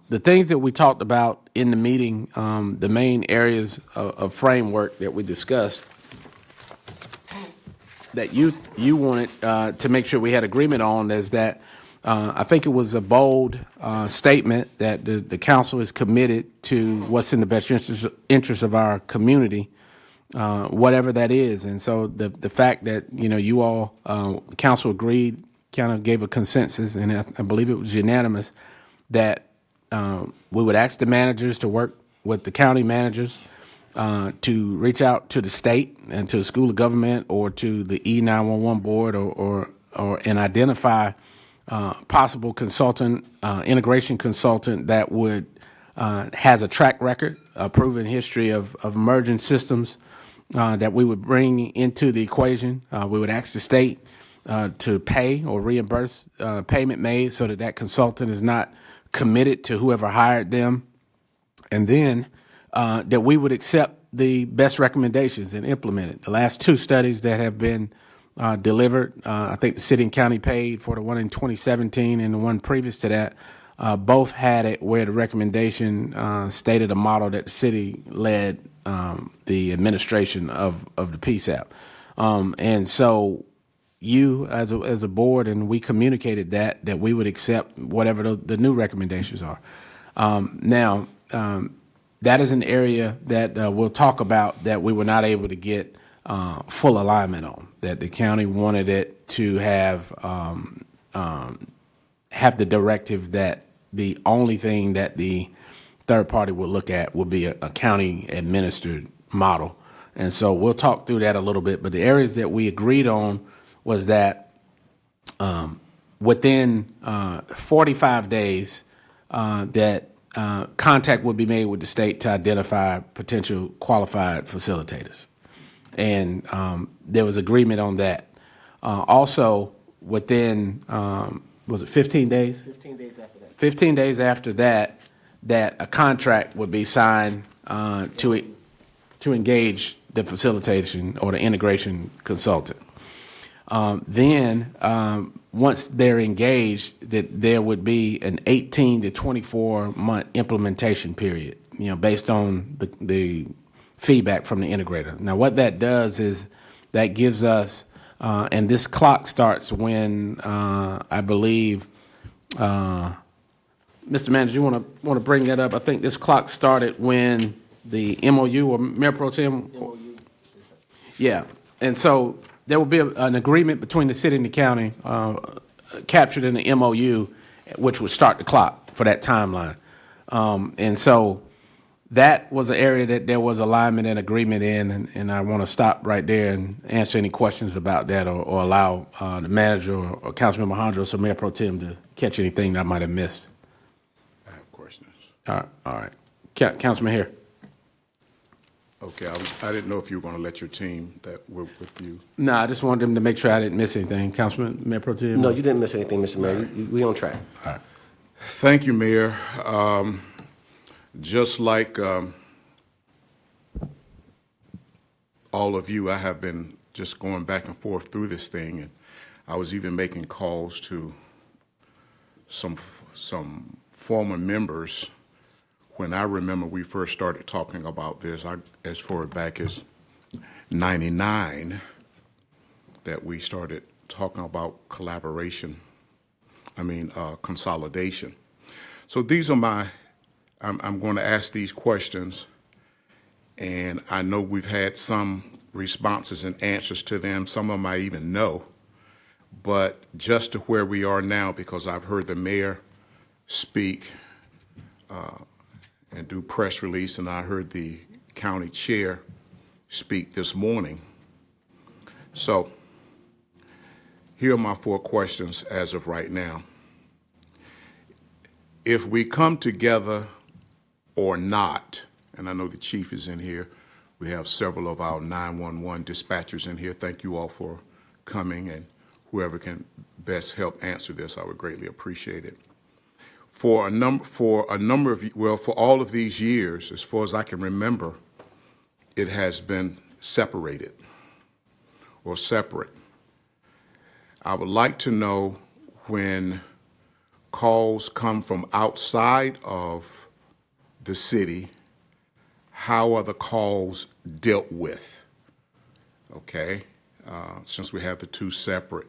the things that we talked about in the meeting, the main areas of framework that we discussed, that you wanted to make sure we had agreement on, is that I think it was a bold statement that the council is committed to what's in the best interest of our community, whatever that is. And so the fact that you all council agreed, kind of gave a consensus, and I believe it was unanimous, that we would ask the managers to work with the county managers to reach out to the state and to the school of government or to the E911 board and identify possible consultant, integration consultant that would has a track record, a proven history of merging systems that we would bring into the equation. We would ask the state to pay or reimburse payment made so that consultant is not committed to whoever hired them, and then that we would accept the best recommendations and implement it. The last two studies that have been delivered, I think the city and county paid for the one in 2017 and the one previous to that, both had it where the recommendation stated a model that the city led the administration of the PSAP. And so you as a board, and we communicated that we would accept whatever the new recommendations are. Now, that is an area that we'll talk about that we were not able to get full alignment on, that the county wanted it to have the directive that the only thing that the third party will look at will be a county administered model. And so we'll talk through that a little bit, but the areas that we agreed on was that within 45 days that contact would be made with the state to identify potential qualified facilitators. And there was agreement on that. Also, within, was it 15 days? 15 days after that. 15 days after that, that a contract would be signed to engage the facilitation or the integration consultant. Then, once they're engaged, that there would be an 18 to 24 month implementation period, based on the feedback from the integrator. Now, what that does is that gives us, and this clock starts when I believe, Mr. Manager, you want to bring that up? I think this clock started when the MOU or Mayor Pro Tem. MOU. Yeah, and so there will be an agreement between the city and the county captured in the MOU, which would start the clock for that timeline. And so that was an area that there was alignment and agreement in, and I want to stop right there and answer any questions about that, or allow the manager or Councilmember Hondros or Mayor Pro Tem to catch anything that I might have missed. I have questions. All right. Councilman here. Okay, I didn't know if you were going to let your team that work with you. No, I just wanted them to make sure I didn't miss anything. Councilman, Mayor Pro Tem? No, you didn't miss anything, Mr. Mayor. We on track. All right. Thank you, Mayor. Just like all of you, I have been just going back and forth through this thing, and I was even making calls to some former members when I remember we first started talking about this, as far back as 99, that we started talking about consolidation. So these are I'm going to ask these questions, and I know we've had some responses and answers to them. Some of them I even know, but just to where we are now, because I've heard the mayor speak and do press release, and I heard the county chair speak this morning. So here are my 4 questions as of right now. If we come together or not, and I know the chief is in here, we have several of our 911 dispatchers in here. Thank you all for coming, and whoever can best help answer this, I would greatly appreciate it. For all of these years, as far as I can remember, it has been separated or separate. I would like to know when calls come from outside of the city, how are the calls dealt with? Okay, since we have the two separate.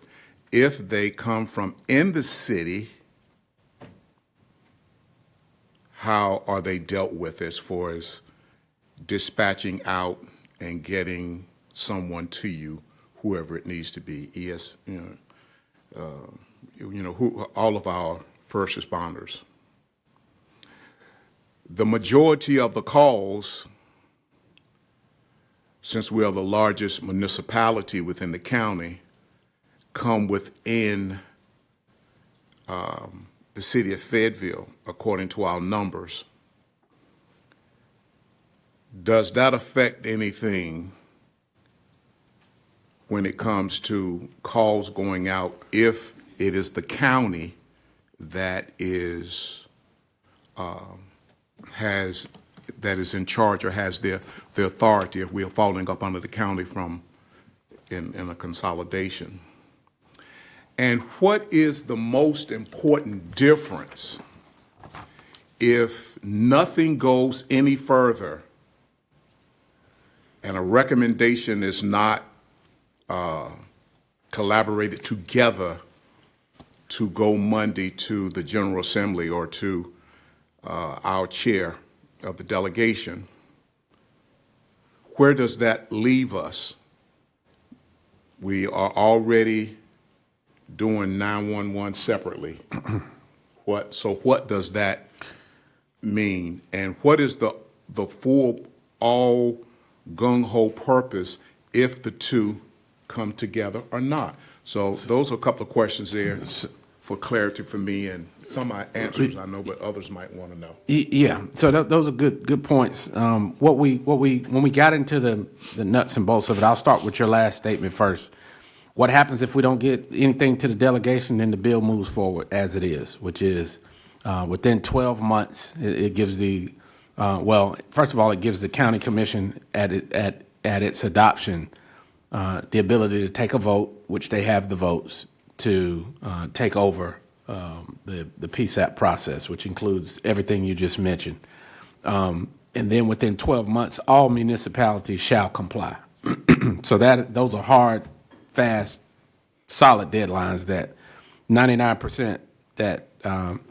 If they come from in the city, how are they dealt with as far as dispatching out and getting someone to you, whoever it needs to be? All of our first responders. The majority of the calls, since we are the largest municipality within the county, come within the city of Fayetteville, according to our numbers. Does that affect anything when it comes to calls going out if it is the county that is in charge or has the authority, if we are falling up under the county in a consolidation? And what is the most important difference if nothing goes any further and a recommendation is not collaborated together to go Monday to the General Assembly or to our chair of the delegation? Where does that leave us? We are already doing 911 separately. So what does that mean? And what is the full, all gung-ho purpose if the two come together or not? So those are a couple of questions there for clarity for me, and some answers I know, but others might want to know. Yeah, so those are good points. When we got into the nuts and bolts of it, I'll start with your last statement first. What happens if we don't get anything to the delegation? Then the bill moves forward as it is, which is within 12 months. It gives first of all, it gives the county commission at its adoption the ability to take a vote, which they have the votes to take over the PSAP process, which includes everything you just mentioned. And then within 12 months, all municipalities shall comply. So those are hard, fast, solid deadlines that 99% that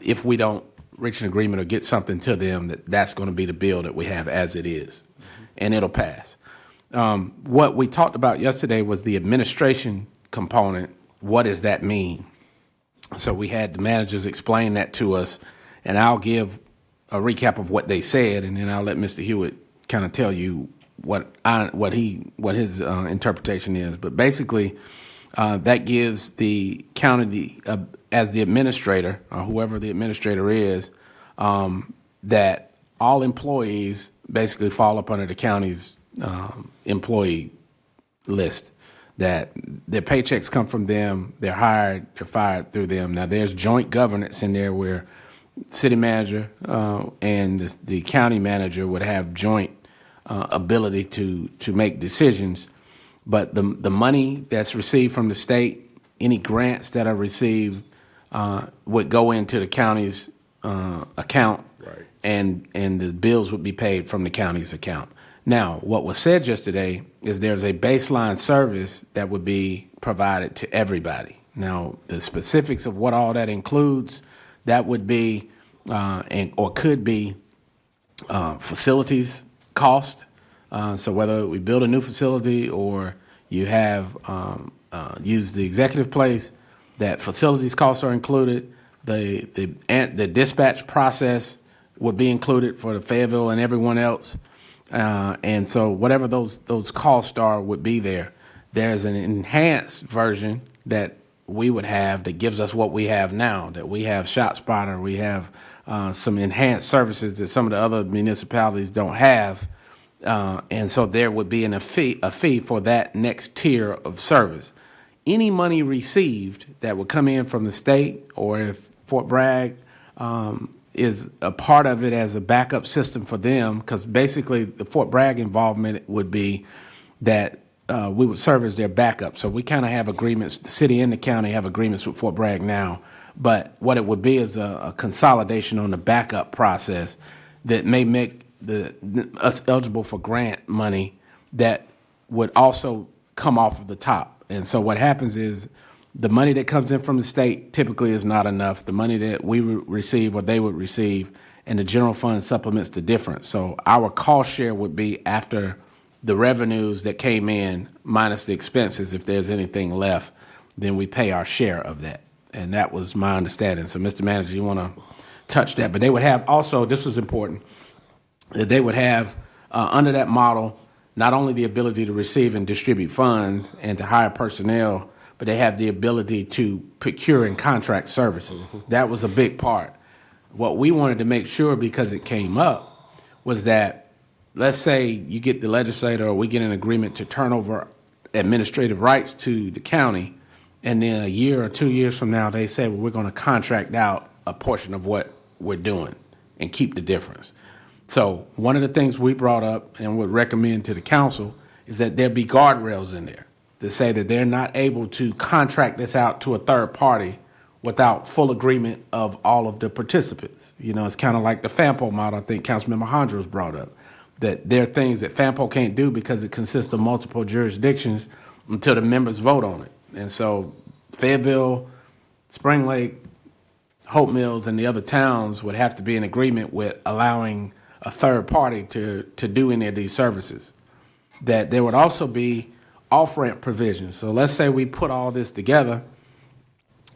if we don't reach an agreement or get something to them, that's going to be the bill that we have as it is, and it'll pass. What we talked about yesterday was the administration component. What does that mean? So we had the managers explain that to us, and I'll give a recap of what they said, and then I'll let Mr. Hewitt kind of tell you what his interpretation is. But basically, that gives the county as the administrator, or whoever the administrator is, that all employees basically fall up under the county's employee list, that their paychecks come from them, they're hired, they're fired through them. Now, there's joint governance in there where city manager and the county manager would have joint ability to make decisions, but the money that's received from the state, any grants that are received would go into the county's account, right, and the bills would be paid from the county's account. Now, what was said yesterday is there's a baseline service that would be provided to everybody. Now, the specifics of what all that includes, that would be or could be facilities cost. So whether we build a new facility or you have used the executive place, that facilities costs are included. The dispatch process would be included for the Fayetteville and everyone else. And so whatever those costs are would be there. There's an enhanced version that we would have that gives us what we have now, that we have ShotSpotter, we have some enhanced services that some of the other municipalities don't have. And so there would be a fee for that next tier of service. Any money received that would come in from the state, or if Fort Bragg is a part of it as a backup system for them, because basically the Fort Bragg involvement would be that we would serve as their backup. So we kind of have agreements. The city and the county have agreements with Fort Bragg now, but what it would be is a consolidation on the backup process that may make us eligible for grant money that would also come off of the top. And so what happens is the money that comes in from the state typically is not enough. The money that we would receive or they would receive, and the general fund supplements the difference. So our cost share would be after the revenues that came in minus the expenses. If there's anything left, then we pay our share of that. And that was my understanding. So, Mr. Manager, you want to touch that? But they would have also, this was important, that they would have under that model not only the ability to receive and distribute funds and to hire personnel, but they have the ability to procure and contract services. That was a big part. What we wanted to make sure, because it came up, was that let's say you get the legislator or we get an agreement to turn over administrative rights to the county, and then a year or 2 years from now they say, well, we're going to contract out a portion of what we're doing and keep the difference. So one of the things we brought up and would recommend to the council is that there be guardrails in there that say that they're not able to contract this out to a third party without full agreement of all of the participants. You know, it's kind of like the FAMPO model I think Councilmember Hondros brought up, that there are things that FAMPO can't do because it consists of multiple jurisdictions until the members vote on it. And so Fayetteville, Spring Lake, Hope Mills, and the other towns would have to be in agreement with allowing a third party to do any of these services. That there would also be off-ramp provisions. So let's say we put all this together,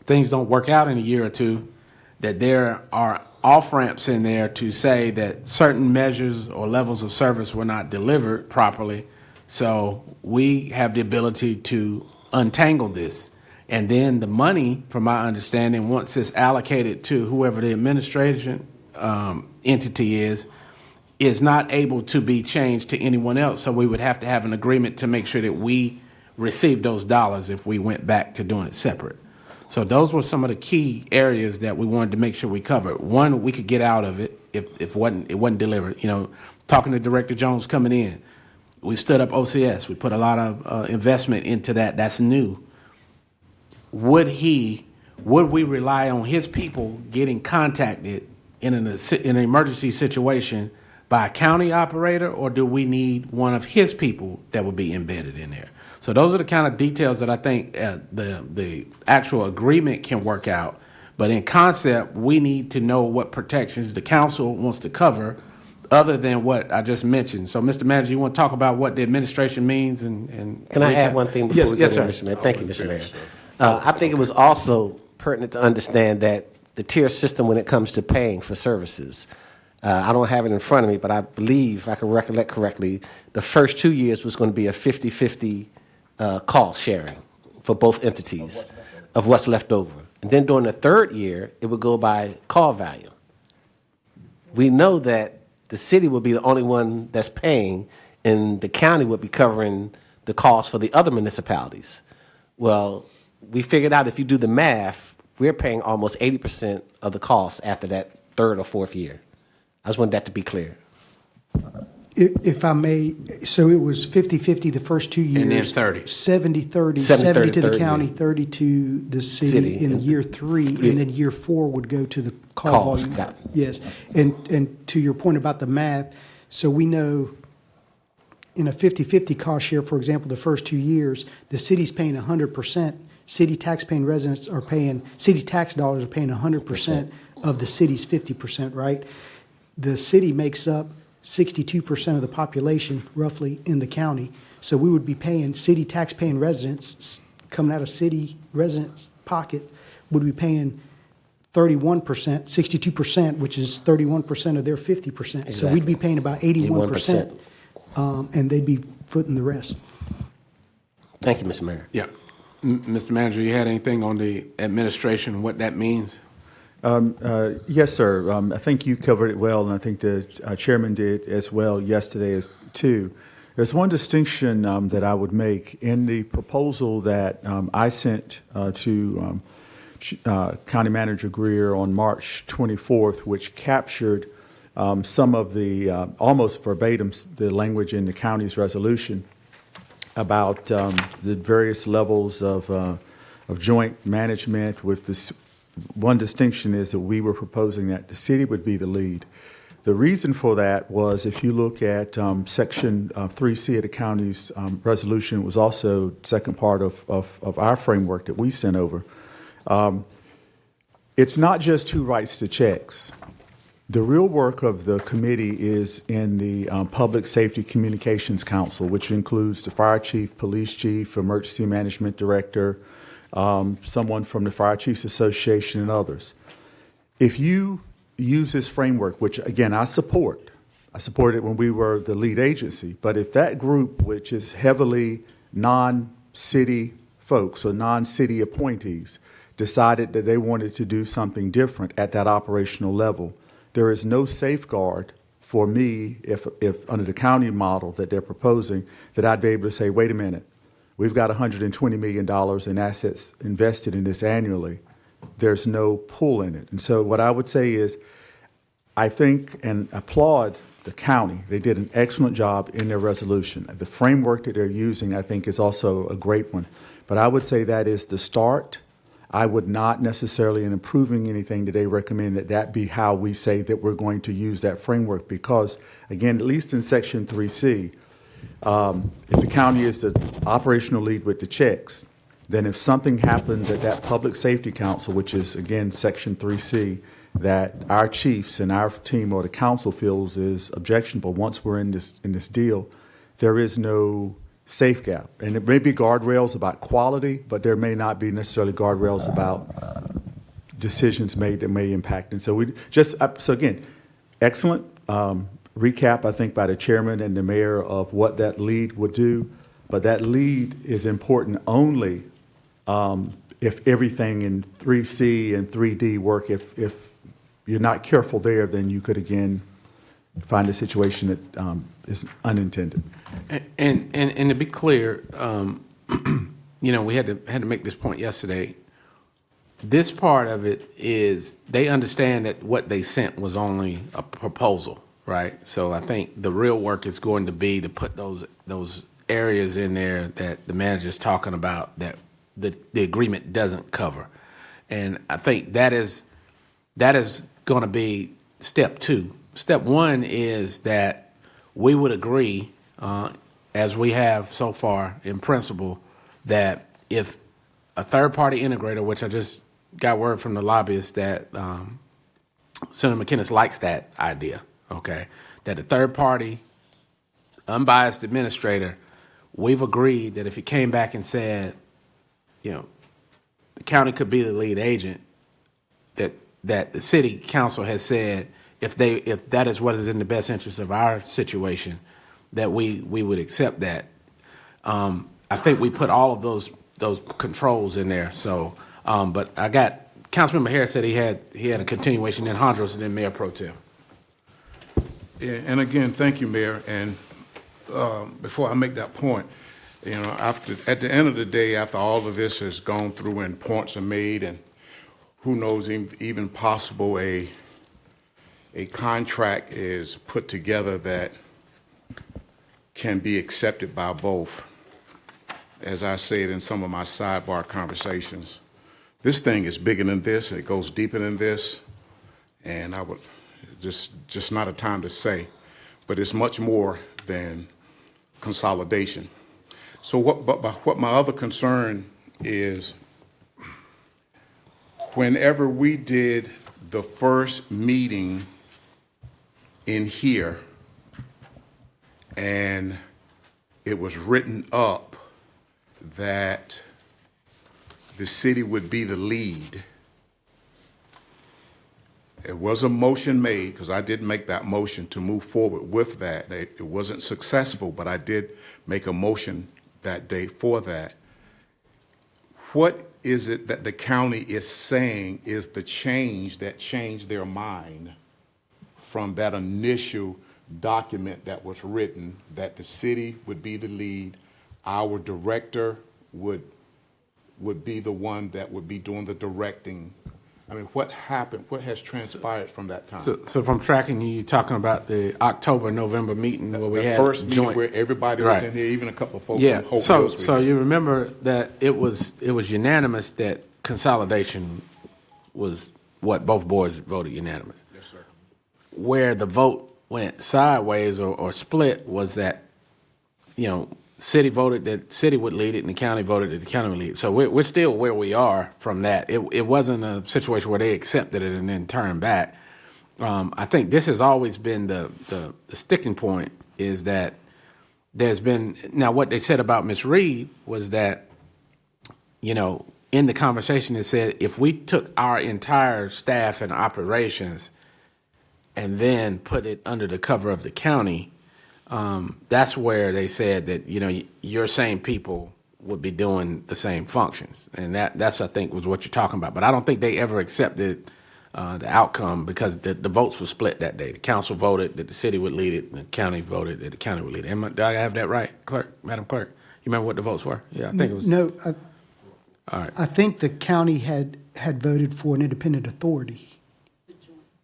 things don't work out in a year or two, that there are off-ramps in there to say that certain measures or levels of service were not delivered properly. So we have the ability to untangle this. And then the money, from my understanding, once it's allocated to whoever the administration entity is not able to be changed to anyone else. So we would have to have an agreement to make sure that we receive those dollars if we went back to doing it separate. So those were some of the key areas that we wanted to make sure we covered. One, we could get out of it if it wasn't delivered. You know, talking to Director Jones coming in, we stood up OCS. We put a lot of investment into that. That's new. Would we rely on his people getting contacted in an emergency situation by a county operator, or do we need one of his people that would be embedded in there? So those are the kind of details that I think the actual agreement can work out. But in concept, we need to know what protections the council wants to cover other than what I just mentioned. So, Mr. Manager, you want to talk about what the administration means? And Can I add one thing before we go yes, to sir. Mr. Mayor? Thank you, Mr. Mayor. I think it was also pertinent to understand that the tier system when it comes to paying for services, I don't have it in front of me, but I believe, if I can recollect correctly, the first 2 years was going to be a 50-50 cost sharing for both entities of what's left over. And then during the third year, it would go by call value. We know that the city will be the only one that's paying, and the county would be covering the cost for the other municipalities. Well, we figured out if you do the math, we're paying almost 80% of the cost after that third or fourth year. I just wanted that to be clear. If I may, so it was 50-50 the first 2 years. And then 30. 70-30, 70 to the county, 30 to the city in year three, and then year four would go to the call Calls, volume. got it. Yes, and to your point about the math, so we know in a 50-50 cost share, for example, the first 2 years, the city's paying 100%. City tax-paying residents are paying, city tax dollars are paying 100% of the city's 50%, right? The city makes up 62% of the population, roughly, in the county. So we would be paying city tax-paying residents, coming out of city residents' pocket, would be paying 31%, 62%, which is 31% of their 50%. Exactly. So we'd be paying about 81%, and they'd be footing the rest. Thank you, Mr. Mayor. Yeah. Mr. Manager, you had anything on the administration, what that means? Yes, sir. I think you covered it well, and I think the chairman did as well yesterday too. There's one distinction that I would make in the proposal that I sent to County Manager Greer on March 24th, which captured some of the almost verbatim the language in the county's resolution. about the various levels of joint management. With this, one distinction is that we were proposing that the city would be the lead. The reason for that was, if you look at Section 3C of the county's resolution, it was also second part of our framework that we sent over. It's not just who writes the checks. The real work of the committee is in the Public Safety Communications Council, which includes the fire chief, police chief, emergency management director, someone from the Fire Chiefs Association, and others. If you use this framework, which again I supported it when we were the lead agency, but if that group, which is heavily non-city folks or non-city appointees, decided that they wanted to do something different at that operational level, there is no safeguard for me, if under the county model that they're proposing, that I'd be able to say, wait a minute, we've got $120 million in assets invested in this annually. There's no pull in it. And so what I would say is, I think and applaud the county. They did an excellent job in their resolution. The framework that they're using, I think, is also a great one. But I would say that is the start. I would not necessarily, in improving anything today, recommend that be how we say that we're going to use that framework, because, again, at least in Section 3C, if the county is the operational lead with the checks, then if something happens at that Public Safety Council, which is, again, Section 3C, that our chiefs and our team or the council feels is objectionable, once we're in this deal, there is no safe gap. And it may be guardrails about quality, but there may not be necessarily guardrails about decisions made that may impact. And so so again, excellent recap, I think, by the chairman and the mayor of what that lead would do. But that lead is important only if everything in 3C and 3D work. If you're not careful there, then you could, again, find a situation that is unintended. And to be clear, we had to make this point yesterday. This part of it is they understand that what they sent was only a proposal, right? So I think the real work is going to be to put those areas in there that the manager's talking about that the agreement doesn't cover, and I think that is going to be step two. Step one is that we would agree, as we have so far in principle, that if a third-party integrator, which I just got word from the lobbyist that Senator McKinnis likes that idea, okay, that a third-party, unbiased administrator, we've agreed that if it came back and said, the county could be the lead agent, that the city council has said, if that is what is in the best interest of our situation, that we would accept that. I think we put all of those controls in there. So, but I got Councilmember Harris said he had a continuation, then Hondros, and then Mayor Pro Tem. Yeah, and again, thank you, Mayor. And before I make that point, at the end of the day, after all of this has gone through and points are made, and who knows, even possible a contract is put together that can be accepted by both. As I said in some of my sidebar conversations, this thing is bigger than this, it goes deeper than this, and I would just not a time to say, but it's much more than consolidation. So what my other concern is, whenever we did the first meeting in here and it was written up that the city would be the lead, it was a motion made, because I did make that motion to move forward with that. It wasn't successful, but I did make a motion that day for that. What is it that the county is saying is the change that changed their mind from that initial document that was written, that the city would be the lead, our director would be the one that would be doing the directing I mean, what happened, what has transpired from that time? So if I'm tracking you, you're talking about the October, November meeting where we The had first meeting joint. where everybody was Right. in here, even a couple of folks Yeah, from Hope so, Hills. were so here. you remember that it was unanimous that consolidation was what both boards voted unanimous. Yes, sir. Where the vote went sideways or split was that, city voted that city would lead it and the county voted that the county would lead it. So we're still where we are from that. It wasn't a situation where they accepted it and then turned back. I think this has always been the sticking point is that there's been, now what they said about Ms. Reed was that, in the conversation it said if we took our entire staff and operations and then put it under the cover of the county, that's where they said that, your same people would be doing the same functions. And that's, I think, was what you're talking about. But I don't think they ever accepted the outcome because the votes were split that day. The council voted that the city would lead it, and the county voted that the county would lead it. Do I have that right, Madam Clerk? You remember what the votes were? Yeah, I think it was. No, All right. I think the county had voted for an independent authority.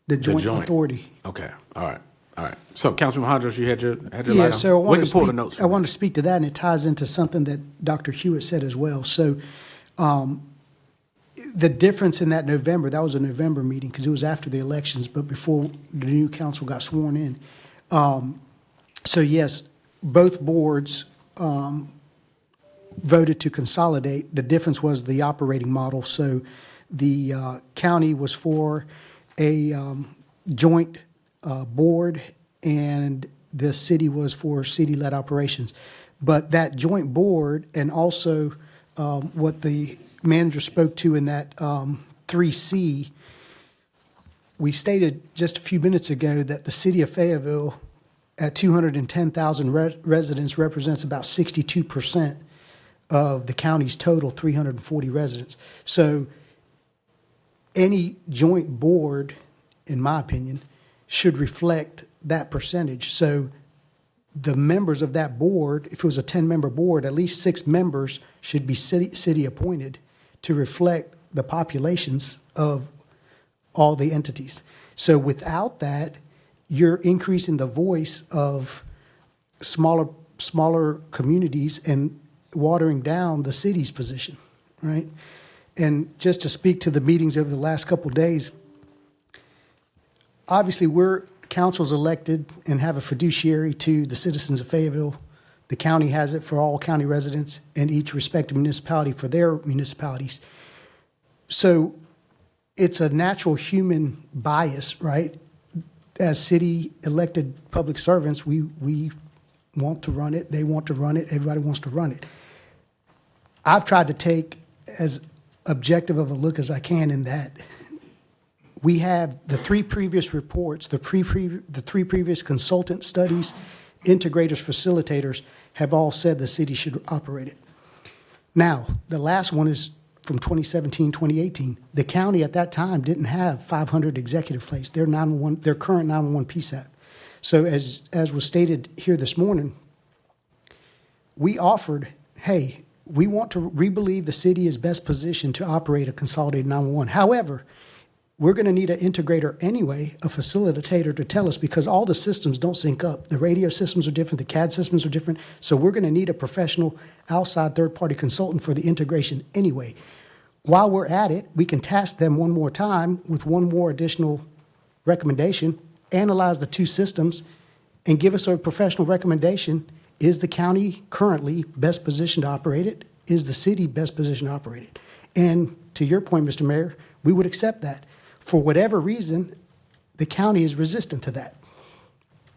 The joint authority. Okay. All right. So, Councilman Hondros, you had your light Yeah, on? so We can pull the notes. I want to speak to that, and it ties into something that Dr. Hewitt said as well. So the difference in that November, that was a November meeting because it was after the elections, but before the new council got sworn in. So yes, both boards voted to consolidate. The difference was the operating model. So the county was for a joint board, and the city was for city-led operations. But that joint board, and also what the manager spoke to in that 3C, we stated just a few minutes ago that the city of Fayetteville, at 210,000 residents, represents about 62% of the county's total 340 residents. So any joint board, in my opinion, should reflect that percentage. So the members of that board, if it was a 10-member board, at least 6 members should be city appointed to reflect the populations of all the entities. So without that, you're increasing the voice of smaller communities and watering down the city's position, right? And just to speak to the meetings over the last couple of days, obviously, we're council's elected and have a fiduciary to the citizens of Fayetteville. The county has it for all county residents and each respective municipality for their municipalities. So it's a natural human bias, right? As city elected public servants, we want to run it. They want to run it. Everybody wants to run it. I've tried to take as objective of a look as I can in that we have the 3 previous reports, the 3 previous consultant studies, integrators, facilitators have all said the city should operate it. Now, the last one is from 2017, 2018. The county at that time didn't have 500 executive place, their current 911 PSAP. So as was stated here this morning, we offered, hey, we believe the city is best positioned to operate a consolidated 911. However, we're going to need an integrator anyway, a facilitator to tell us, because all the systems don't sync up. The radio systems are different, the CAD systems are different. So we're going to need a professional outside third-party consultant for the integration anyway. While we're at it, we can task them one more time with one more additional recommendation, analyze the 2 systems, and give us a professional recommendation. Is the county currently best positioned to operate it? Is the city best positioned to operate it? And to your point, Mr. Mayor, we would accept that. For whatever reason, the county is resistant to that.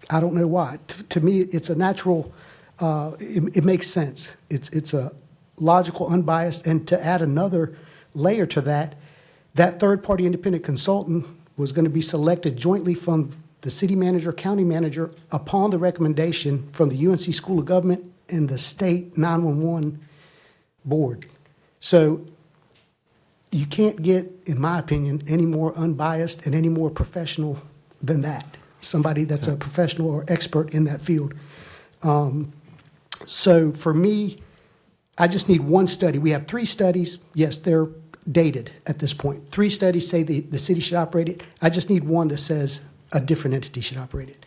I don't know why. To me, it's a natural, it makes sense. It's a logical, unbiased, and to add another layer to that, that third-party independent consultant was going to be selected jointly from the city manager, county manager, upon the recommendation from the UNC School of Government and the state 911 board. So you can't get, in my opinion, any more unbiased and any more professional than that. Somebody that's a professional or expert in that field. So for me, I just need one study. We have 3 studies. Yes, they're dated at this point. 3 studies say the city should operate it. I just need one that says a different entity should operate it.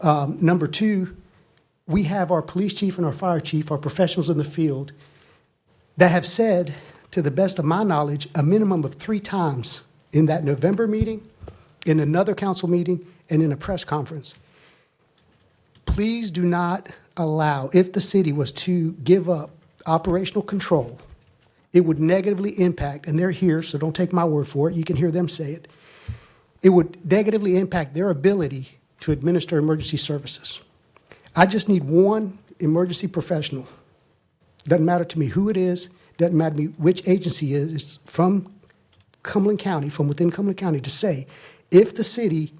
Number 2, we have our police chief and our fire chief, our professionals in the field, that have said, to the best of my knowledge, a minimum of 3 times in that November meeting, in another council meeting, and in a press conference, please do not allow, if the city was to give up operational control, it would negatively impact, and they're here, so don't take my word for it, you can hear them say it, it would negatively impact their ability to administer emergency services. I just need one emergency professional. Doesn't matter to me who it is, doesn't matter to me which agency it is, from Cumberland County, from within Cumberland County, to say, if the city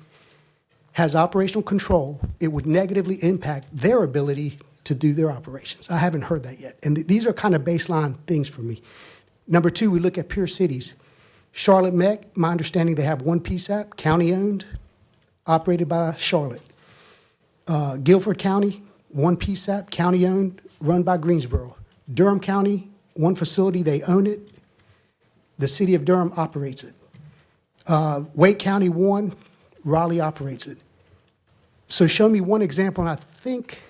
has operational control, it would negatively impact their ability to do their operations. I haven't heard that yet. And these are kind of baseline things for me. Number 2, we look at peer cities. Charlotte Mech, my understanding, they have one PSAP, county-owned, operated by Charlotte. Guilford County, one PSAP, county-owned, run by Greensboro. Durham County, one facility, they own it. The city of Durham operates it. Wake County, one, Raleigh operates it. So show me one example, and I think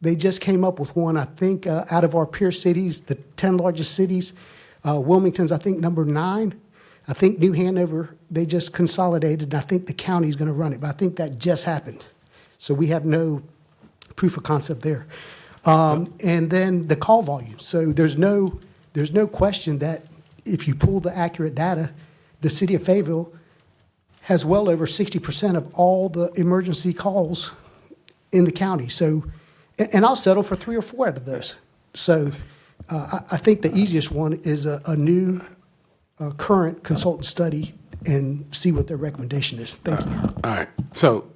they just came up with one. I think out of our peer cities, the 10 largest cities, Wilmington's, I think, number 9. I think New Hanover, they just consolidated, and I think the county's going to run it, but I think that just happened. So we have no proof of concept there. And then the call volume. So there's no question that if you pull the accurate data, the city of Fayetteville has well over 60% of all the emergency calls in the county. So, and I'll settle for 3 or 4 out of those. So I think the easiest one is a new current consultant study and see what their recommendation is. Thank you. All right. So,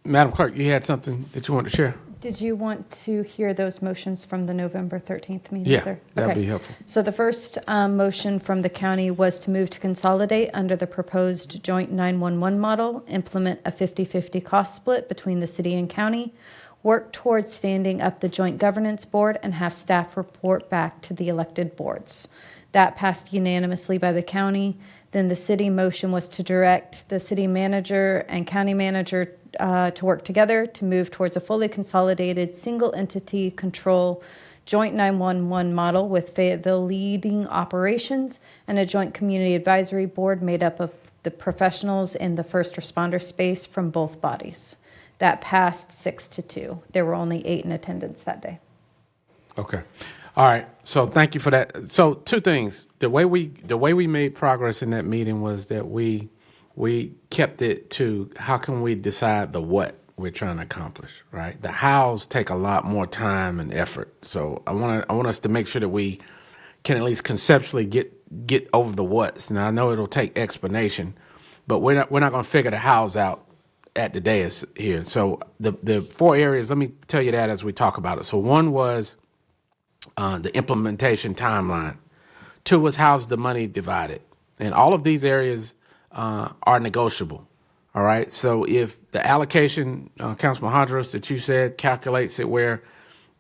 Madam Clerk, you had something that you wanted to share? Did you want to hear those motions from the November 13th meeting, Yeah, sir? that'd be helpful. So the first motion from the county was to move to consolidate under the proposed joint 911 model, implement a 50-50 cost split between the city and county, work towards standing up the joint governance board, and have staff report back to the elected boards. That passed unanimously by the county. Then the city motion was to direct the city manager and county manager to work together to move towards a fully consolidated single entity control joint 911 model with Fayetteville leading operations and a joint community advisory board made up of the professionals in the first responder space from both bodies. That passed 6-2. There were only 8 in attendance that day. Okay. All right. So thank you for that. So 2 things. The way we made progress in that meeting was that we kept it to how can we decide the what we're trying to accomplish, right? The hows take a lot more time and effort. So I want us to make sure that we can at least conceptually get over the what's. Now I know it'll take explanation, but we're not going to figure the hows out at the dais here. So the 4 areas, let me tell you that as we talk about it. So 1 was the implementation timeline. 2 was how's the money divided, and all of these areas are negotiable. All right. So if the allocation, Councilman Hondros, that you said calculates it where,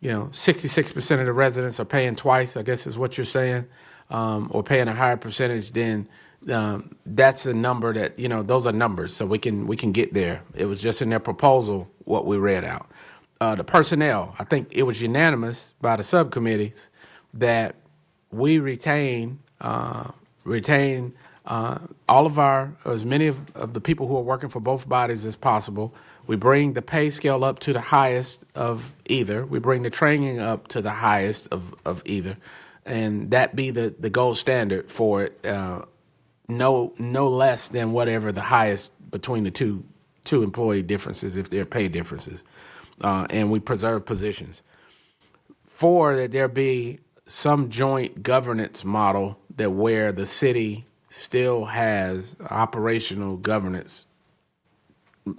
66% of the residents are paying twice, I guess is what you're saying, or paying a higher percentage, then that's a number that, those are numbers. So we can get there. It was just in their proposal what we read out. The personnel, I think it was unanimous by the subcommittees that we retain all of as many of the people who are working for both bodies as possible. We bring the pay scale up to the highest of either. We bring the training up to the highest of either, and that be the gold standard for it. No less than whatever the highest between the two employee differences, if they're pay differences, and we preserve positions. 4, that there be some joint governance model that where the city still has operational governance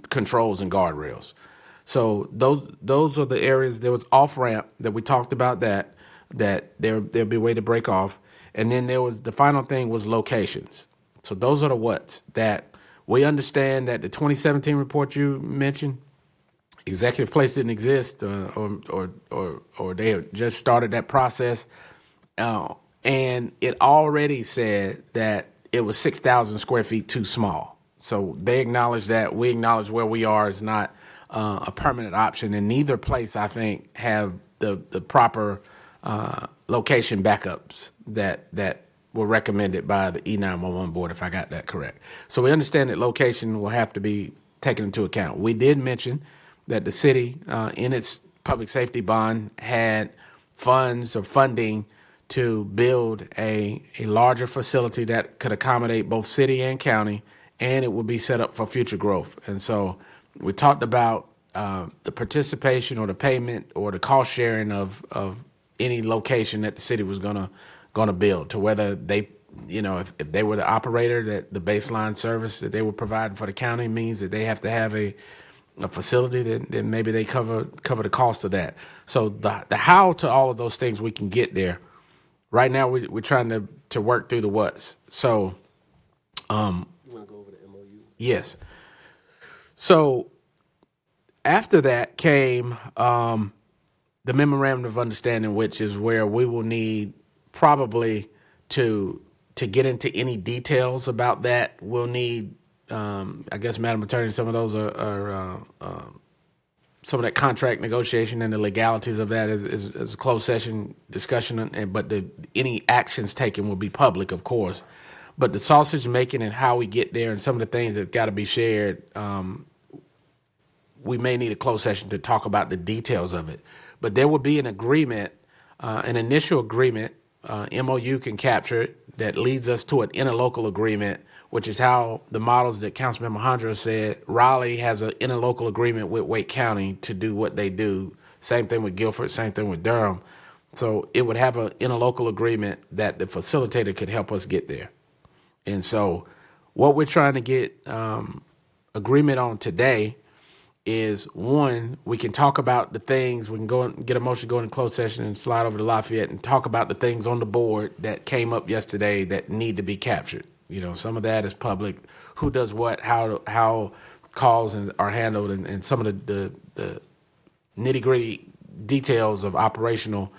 controls and guardrails. So those are the areas. There was off-ramp that we talked about that there'll be a way to break off. And then there was the final thing was locations. So those are the what's that we understand that the 2017 report you mentioned, executive place didn't exist or they had just started that process. And it already said that it was 6,000 square feet too small. So they acknowledge that. We acknowledge where we are is not a permanent option, and neither place, I think, have the proper location backups that were recommended by the E911 board, if I got that correct. So we understand that location will have to be taken into account. We did mention that the city, in its public safety bond, had funds or funding to build a larger facility that could accommodate both city and county, and it would be set up for future growth. And so we talked about the participation or the payment or the cost sharing of any location that the city was gonna build, to whether they, if they were the operator, that the baseline service that they were providing for the county means that they have to have a facility, then maybe they cover the cost of that. So the how to all of those things, we can get there. Right now, we're trying to work through the what's. So, You want to go over the MOU? yes. So after that came the memorandum of understanding, which is where we will need probably to get into any details about that. We'll need, I guess, Madam Attorney, some of those are some of that contract negotiation and the legalities of that is a closed session discussion. But any actions taken will be public, of course. But the sausage making and how we get there and some of the things that got to be shared, we may need a closed session to talk about the details of it. But there will be an agreement, an initial agreement, MOU can capture it, that leads us to an interlocal agreement, which is how the models that Councilmember Hondro said. Raleigh has an interlocal agreement with Wake County to do what they do. Same thing with Guilford, same thing with Durham. So it would have an interlocal agreement that the facilitator could help us get there. And so what we're trying to get agreement on today is, one, we can talk about the things, we can go and get a motion, go in closed session and slide over to Lafayette and talk about the things on the board that came up yesterday that need to be captured. Some of that is public, who does what, how calls are handled, and some of the nitty gritty details of operational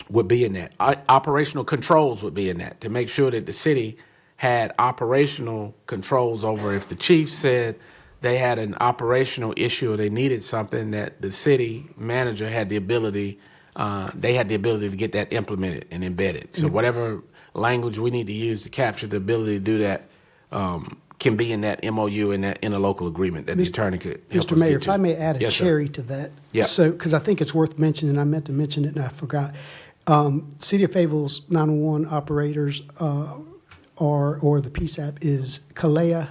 would be in that. Operational controls would be in that, to make sure that the city had operational controls over if the chief said they had an operational issue or they needed something, that the city manager had the ability, they had the ability to get that implemented and embedded. So whatever language we need to use to capture the ability to do that can be in that MOU and that interlocal agreement that the attorney could help Mr. us Mayor, get if to. I may add a Yes, sir. cherry to that. Yeah. So, because I think it's worth mentioning, I meant to mention it and I forgot. City of Fayetteville's 911 operators or the PSAP is CALEA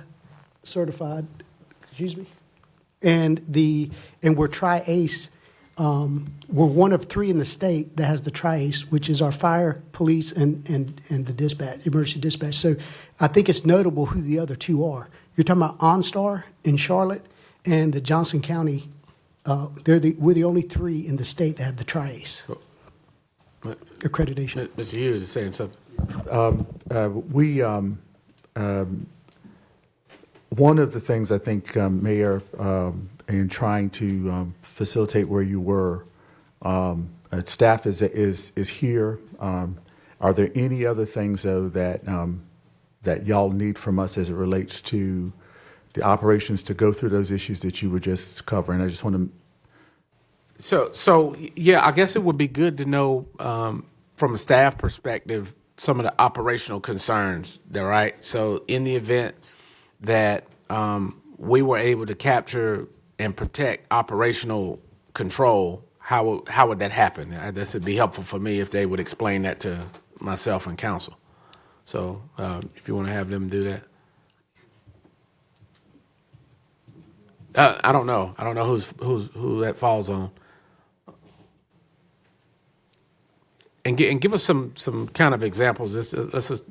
certified, excuse me. And we're Tri-ACE. We're one of 3 in the state that has the Tri-ACE, which is our fire, police, and the dispatch, emergency dispatch. So I think it's notable who the other 2 are. You're talking about OnStar in Charlotte and the Johnson County. We're the only 3 in the state that have the Tri-ACE accreditation. Mr. Hughes is saying something. One of the things I think, Mayor, in trying to facilitate where you were, staff is here. Are there any other things, though, that y'all need from us as it relates to the operations to go through those issues that you were just covering? I just want to. So yeah, I guess it would be good to know from a staff perspective some of the operational concerns. Right. So in the event that we were able to capture and protect operational control, how would that happen? This would be helpful for me if they would explain that to myself and council. So if you want to have them do that. I don't know. I don't know who that falls on. And give us some kind of examples. Let's just,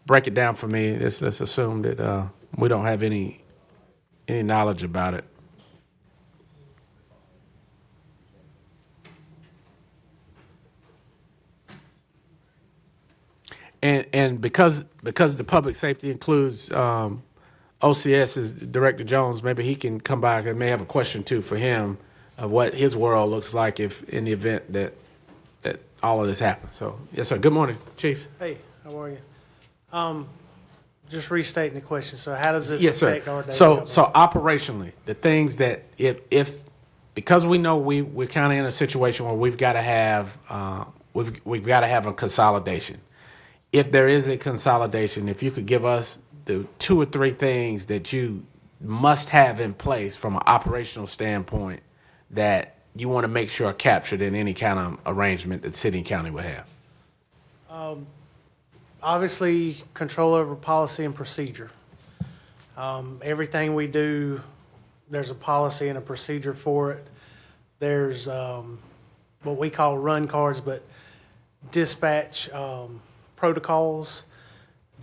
break it down for me. Let's assume that we don't have any knowledge about it. And because the public safety includes OCS is Director Jones, maybe he can come back and may have a question too for him of what his world looks like if in the event that all of this happens. So yes, sir. Good morning, Chief. Hey, how are you? Just restating the question. So how does this Yes, sir. affect our daily So operation? operationally, the things that if because we know we're kind of in a situation where we've got to have we've got to have a consolidation. If there is a consolidation, if you could give us the 2 or 3 things that you must have in place from an operational standpoint that you want to make sure are captured in any kind of arrangement that city and county would have. Obviously, control over policy and procedure. Everything we do, there's a policy and a procedure for it. There's what we call run cards, but dispatch protocols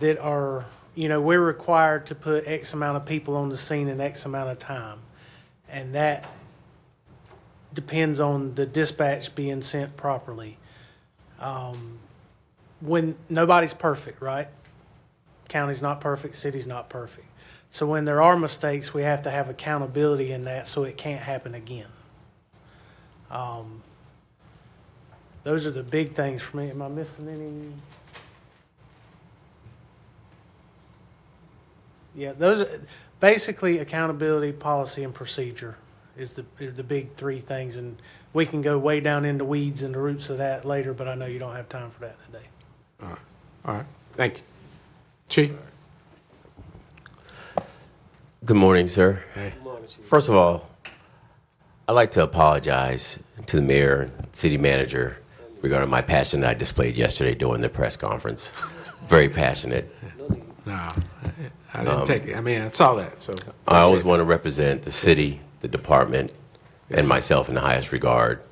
that are, we're required to put X amount of people on the scene in X amount of time. And that depends on the dispatch being sent properly. When nobody's perfect, right? County's not perfect, city's not perfect. So when there are mistakes, we have to have accountability in that so it can't happen again. Those are the big things for me. Am I missing any? Yeah, those are basically accountability, policy, and procedure is the big 3 things. And we can go way down into weeds and the roots of that later, but I know you don't have time for that today. All right. Thank you. Chief? Good morning, sir. Hey. First of all, I'd like to apologize to the mayor, city manager, regarding my passion that I displayed yesterday during the press conference. Very passionate. No, I didn't take it. I mean, I saw that. So I always want to represent the city, the department, and myself in the highest regard,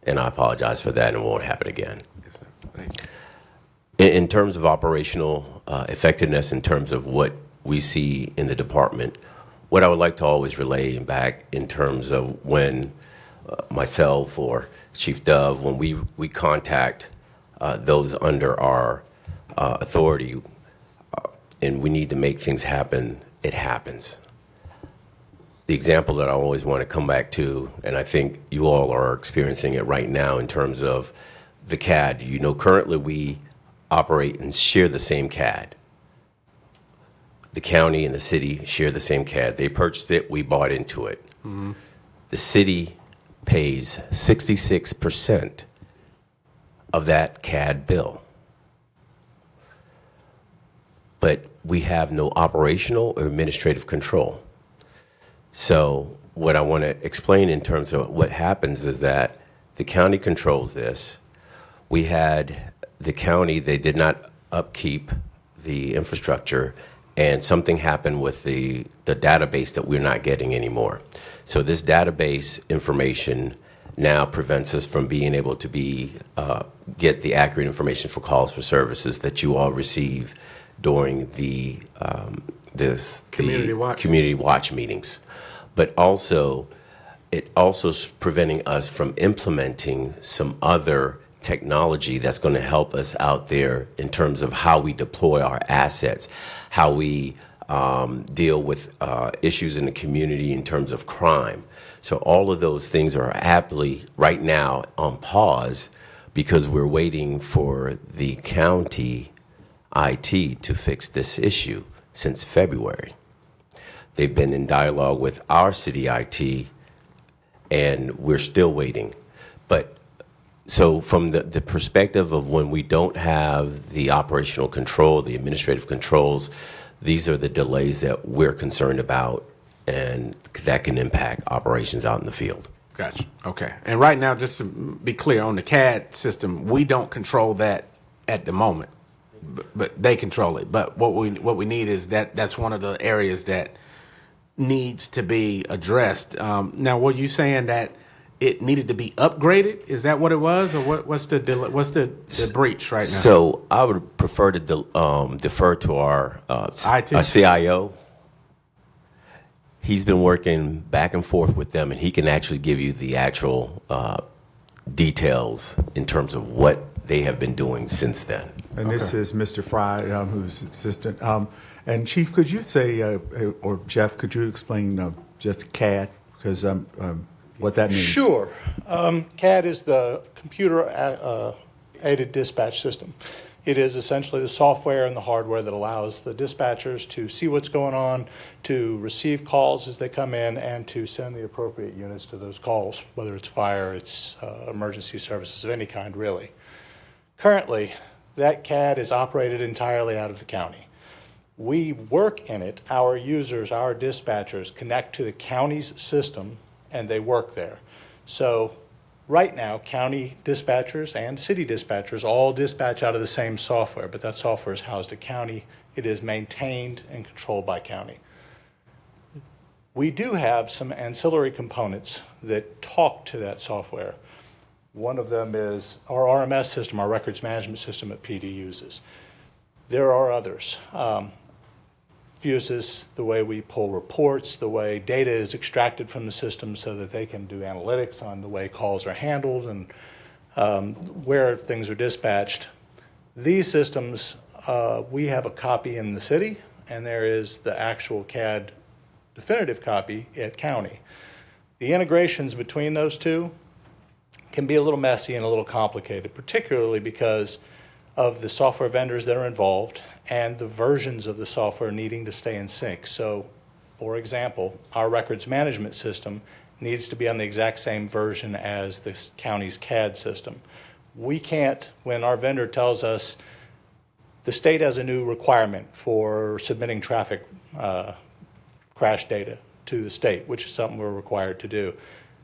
and I apologize for that, and it won't happen again. Yes, sir. Thank you. In terms of operational effectiveness, in terms of what we see in the department, what I would like to always relay back in terms of when myself or Chief Dove, when we contact those under our authority and we need to make things happen, it happens. The example that I always want to come back to, and I think you all are experiencing it right now in terms of the CAD. Currently we operate and share the same CAD. The county and the city share the same CAD. They purchased it, we bought into it. Mm-hmm. The city pays 66% of that CAD bill. But we have no operational or administrative control. So what I want to explain in terms of what happens is that the county controls this. We had the county, they did not upkeep the infrastructure, and something happened with the database that we're not getting anymore. So this database information now prevents us from being able to get the accurate information for calls for services that you all receive during the Community watch. community watch meetings. But also, it also is preventing us from implementing some other technology that's going to help us out there in terms of how we deploy our assets, how we deal with issues in the community in terms of crime. So all of those things are aptly right now on pause because we're waiting for the county IT to fix this issue since February. They've been in dialogue with our city IT, and we're still waiting. But so from the perspective of when we don't have the operational control, the administrative controls, these are the delays that we're concerned about, and that can impact operations out in the field. Gotcha. Okay. And right now, just to be clear, on the CAD system, we don't control that at the moment, but they control it. But what we need is that's one of the areas that needs to be addressed. Now, were you saying that it needed to be upgraded? Is that what it was, or what's the breach right now? So I would prefer to defer to our IT? CIO. He's been working back and forth with them, and he can actually give you the actual details in terms of what they have been doing since then. And this is Mr. Fry, who's assistant. And Chief, could you say, or Jeff, could you explain just CAD, because what that means? Sure. CAD is the computer aided dispatch system. It is essentially the software and the hardware that allows the dispatchers to see what's going on, to receive calls as they come in, and to send the appropriate units to those calls, whether it's fire, it's emergency services of any kind, really. Currently, that CAD is operated entirely out of the county. We work in it. Our users, our dispatchers, connect to the county's system, and they work there. So right now, county dispatchers and city dispatchers all dispatch out of the same software, but that software is housed at county. It is maintained and controlled by county. We do have some ancillary components that talk to that software. One of them is our RMS system, our records management system that PD uses. There are others. Fuses, the way we pull reports, the way data is extracted from the system so that they can do analytics on the way calls are handled and where things are dispatched. These systems, we have a copy in the city, and there is the actual CAD definitive copy at county. The integrations between those two can be a little messy and a little complicated, particularly because of the software vendors that are involved and the versions of the software needing to stay in sync. So, for example, our records management system needs to be on the exact same version as the county's CAD system. We can't, when our vendor tells us the state has a new requirement for submitting traffic crash data to the state, which is something we're required to do.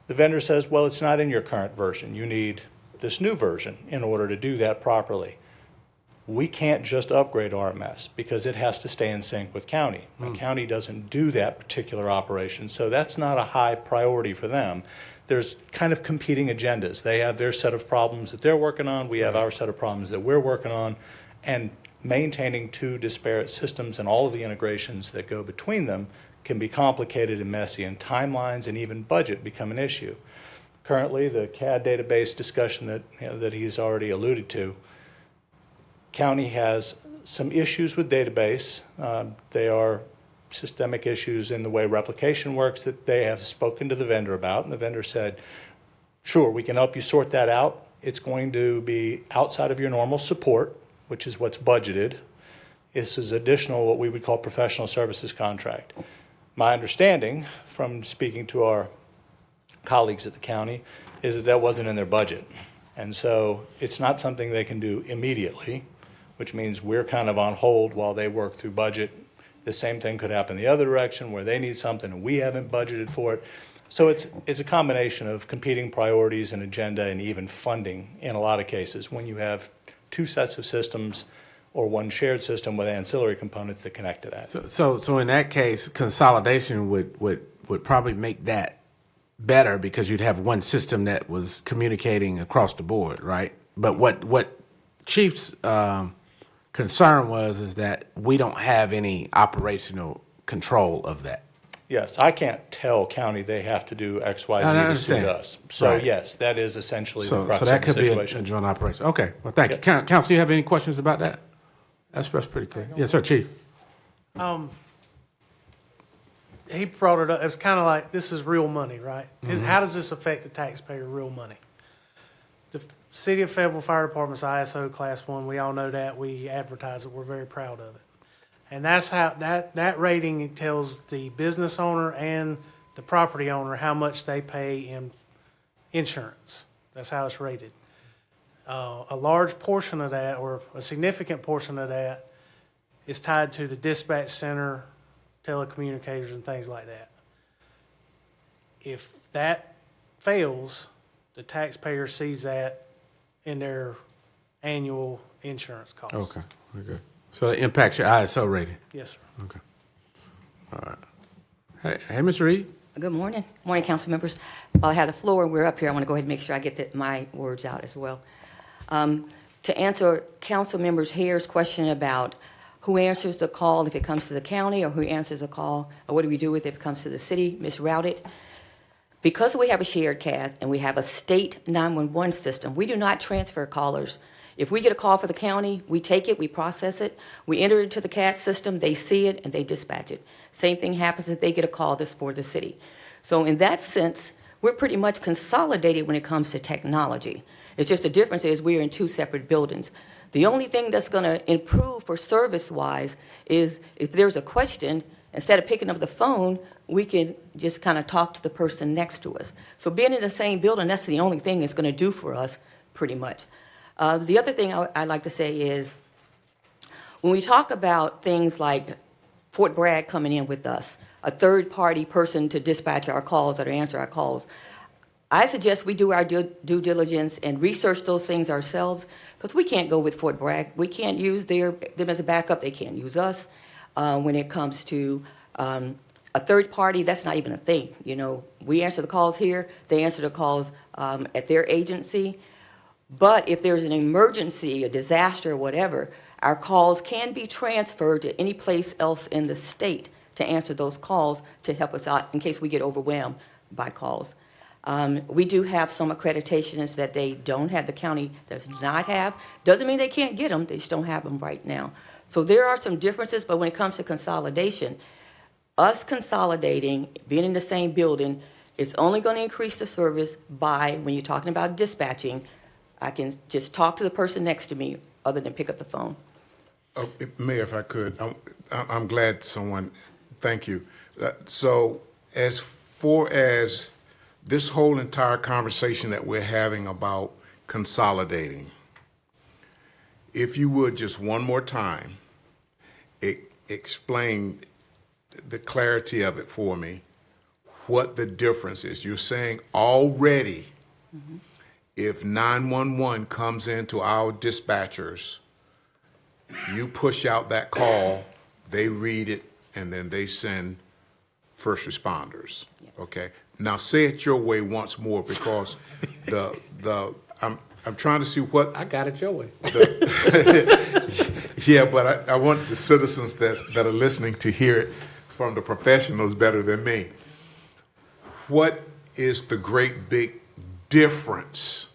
The vendor says, well, it's not in your current version. You need this new version in order to do that properly. We can't just upgrade RMS because it has to stay in sync with county. The county doesn't do that particular operation, so that's not a high priority for them. There's kind of competing agendas. They have their set of problems that they're working on. We have our set of problems that we're working on. And maintaining two disparate systems and all of the integrations that go between them can be complicated and messy, and timelines and even budget become an issue. Currently, the CAD database discussion that he's already alluded to, county has some issues with database. They are systemic issues in the way replication works that they have spoken to the vendor about, and the vendor said, sure, we can help you sort that out. It's going to be outside of your normal support, which is what's budgeted. This is additional what we would call professional services contract. My understanding from speaking to our colleagues at the county is that that wasn't in their budget. And so it's not something they can do immediately, which means we're kind of on hold while they work through budget. The same thing could happen the other direction where they need something and we haven't budgeted for it. So it's a combination of competing priorities and agenda and even funding in a lot of cases when you have two sets of systems or one shared system with ancillary components that connect to that. So in that case, consolidation would probably make that better because you'd have one system that was communicating across the board, right? But what Chief's concern is that we don't have any operational control of that. Yes, I can't tell county they have to do X, Y, Z to suit us. So Right. yes, that is essentially the So crux that of the could be situation. a joint operation. Okay, well, thank you. Council, do you have any questions about that? That's pretty clear. Yes, sir, Chief. He brought it up, it's kind of like, this is real money, right? How does this affect the taxpayer, real money? The City of Fayetteville Fire Department's ISO Class 1, we all know that, we advertise it, we're very proud of it. And that's how, that rating tells the business owner and the property owner how much they pay in insurance. That's how it's rated. A large portion of that, or a significant portion of that, is tied to the dispatch center, telecommunicators, and things like that. If that fails, the taxpayer sees that in their annual insurance costs. Okay. So it impacts your ISO rating. Yes, sir. Okay. All right. Hey, Ms. Reed. Good morning. Morning, council members. While I have the floor, we're up here. I want to go ahead and make sure I get my words out as well. To answer council members Hare's question about who answers the call if it comes to the county, or who answers the call, or what do we do with it if it comes to the city, misrouted. Because we have a shared CAD and we have a state 911 system, we do not transfer callers. If we get a call for the county, we take it, we process it, we enter it into the CAD system, they see it, and they dispatch it. Same thing happens if they get a call that's for the city. So in that sense, we're pretty much consolidated when it comes to technology. It's just the difference is we are in two separate buildings. The only thing that's going to improve for service-wise is if there's a question, instead of picking up the phone, we can just kind of talk to the person next to us. So being in the same building, that's the only thing it's going to do for us, pretty much. The other thing I'd like to say is, when we talk about things like Fort Bragg coming in with us, a third-party person to dispatch our calls or to answer our calls, I suggest we do our due diligence and research those things ourselves, because we can't go with Fort Bragg. We can't use them as a backup. They can't use us. When it comes to a third party, that's not even a thing. You know, we answer the calls here. They answer the calls at their agency. But if there's an emergency, a disaster, or whatever, our calls can be transferred to any place else in the state to answer those calls to help us out in case we get overwhelmed by calls. We do have some accreditations that they don't have, the county does not have. Doesn't mean they can't get them, they just don't have them right now. So there are some differences, but when it comes to consolidation, us consolidating, being in the same building, it's only going to increase the service by, when you're talking about dispatching, I can just talk to the person next to me other than pick up the phone. Mayor, if I could, I'm glad someone, thank you. So as far as this whole entire conversation that we're having about consolidating, if you would just one more time, explain the clarity of it for me, what the difference is. You're saying already, if 911 comes into our dispatchers, you push out that call, they read it, and then they send first responders. Okay. Now say it your way once more, because I'm trying to see what. I got it your way. Yeah, but I want the citizens that are listening to hear it from the professionals better than me. What is the great big difference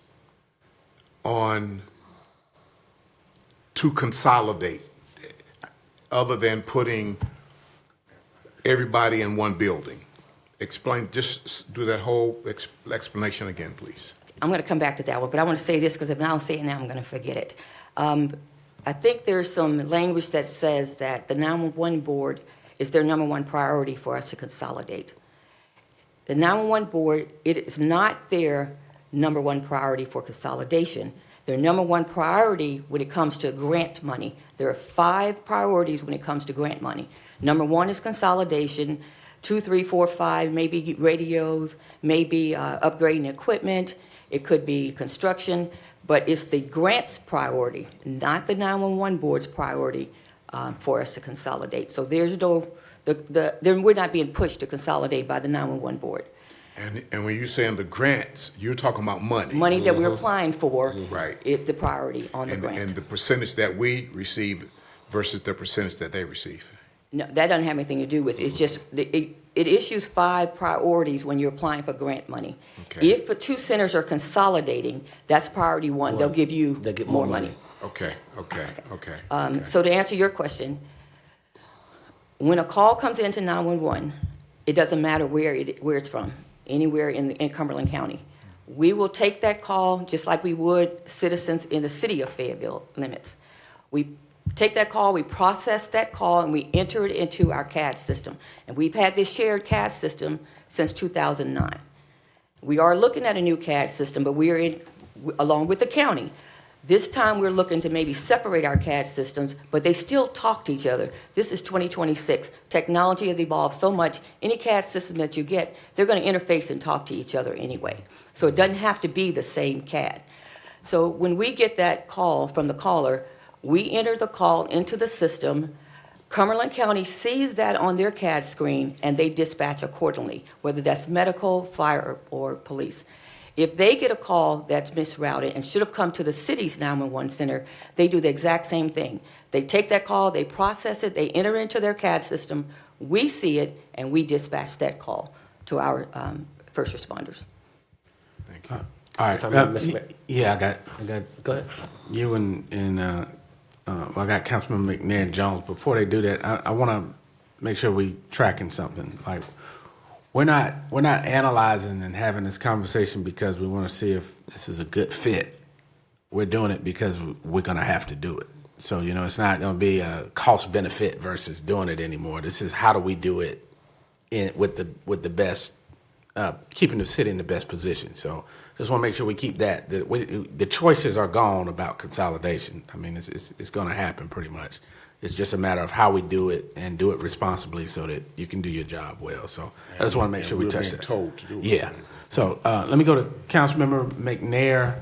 to consolidate, other than putting everybody in one building? Explain, just do that whole explanation again, please. I'm going to come back to that one, but I want to say this because if I don't say it now, I'm going to forget it. I think there's some language that says that the 911 board is their number one priority for us to consolidate. The 911 board, it is not their number one priority for consolidation. Their number one priority when it comes to grant money. There are 5 priorities when it comes to grant money. Number 1 is consolidation. 2, 3, 4, 5, maybe radios, maybe upgrading equipment. It could be construction, but it's the grants priority, not the 911 board's priority for us to consolidate. So there's no, we're not being pushed to consolidate by the 911 board. And when you're saying the grants, you're talking about money. Money that we're applying for, Right. is the priority on the grant. And the percentage that we receive versus the percentage that they receive. No, that doesn't have anything to do with it. It's just, it issues 5 priorities when you're applying for grant money. Okay. If the 2 centers are consolidating, that's priority 1. They'll give you They'll get more more money. Okay. So to answer your question, when a call comes into 911, it doesn't matter where it's from, anywhere in Cumberland County. We will take that call just like we would citizens in the city of Fayetteville limits. We take that call, we process that call, and we enter it into our CAD system. And we've had this shared CAD system since 2009. We are looking at a new CAD system, but we are along with the county. This time we're looking to maybe separate our CAD systems, but they still talk to each other. This is 2026. Technology has evolved so much. Any CAD system that you get, they're going to interface and talk to each other anyway. So it doesn't have to be the same CAD. So when we get that call from the caller, we enter the call into the system. Cumberland County sees that on their CAD screen, and they dispatch accordingly, whether that's medical, fire, or police. If they get a call that's misrouted and should have come to the city's 911 center, they do the exact same thing. They take that call, they process it, they enter into their CAD system, we see it, and we dispatch that call to our first responders. Thank you. All right. If I may, Mr. Mayor. Yeah, I got Go ahead. you and I got Councilman McNair Jones. Before they do that, I want to make sure we tracking something. Like we're not analyzing and having this conversation because we want to see if this is a good fit we're doing it because we're going to have to do it. So, it's not going to be a cost benefit versus doing it anymore. This is how do we do it with the best, keeping the city in the best position. So just want to make sure we keep that. The choices are gone about consolidation. I mean, it's going to happen pretty much. It's just a matter of how we do it and do it responsibly so that you can do your job well. So I just want to make sure we touch that. Told to do it. Yeah. So let me go to Councilmember McNair,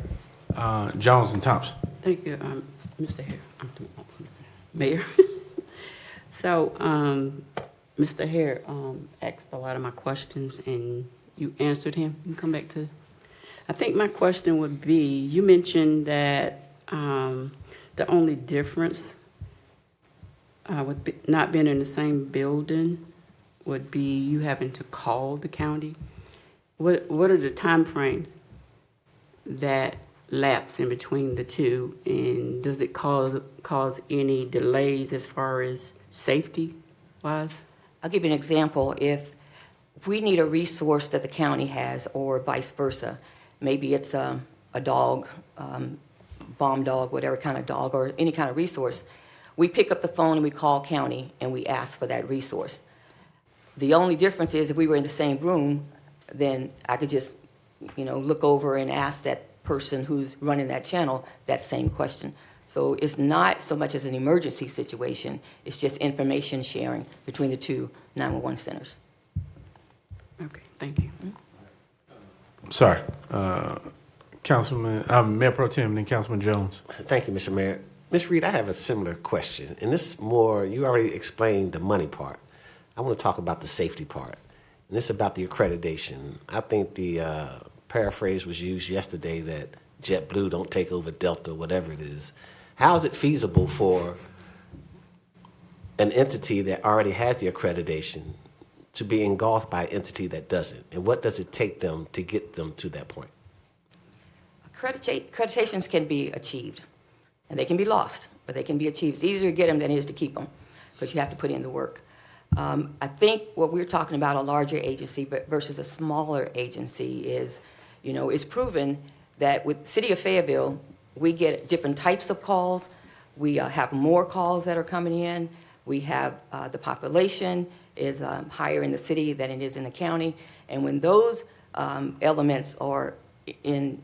Jones, and Thompson. Thank you, Mr. Hare. Mayor. So, Mr. Hare asked a lot of my questions, and you answered him. You can come back to. I think my question would be: you mentioned that the only difference with not being in the same building would be you having to call the county. What are the time frames that lapse in between the two, and does it cause any delays as far as safety wise? I'll give you an example. If we need a resource that the county has, or vice versa, maybe it's a dog, bomb dog, whatever kind of dog, or any kind of resource, we pick up the phone and we call county and we ask for that resource. The only difference is if we were in the same room, then I could just, look over and ask that person who's running that channel that same question. So it's not so much as an emergency situation, it's just information sharing between the two 911 centers. Okay, thank you. Sorry. Mayor Pro Tem and then Councilman Jones. Thank you, Mr. Mayor. Ms. Reed, I have a similar question, and this is more, you already explained the money part. I want to talk about the safety part, and this is about the accreditation. I think the paraphrase was used yesterday that JetBlue don't take over Delta, whatever it is. How is it feasible for an entity that already has the accreditation to be engulfed by an entity that doesn't? And what does it take them to get them to that point? Accreditations can be achieved, and they can be lost, but they can be achieved. It's easier to get them than it is to keep them, because you have to put in the work. I think what we're talking about, a larger agency versus a smaller agency, is, it's proven that with the City of Fayetteville, we get different types of calls. We have more calls that are coming in. We have the population is higher in the city than it is in the county. And when those elements are in,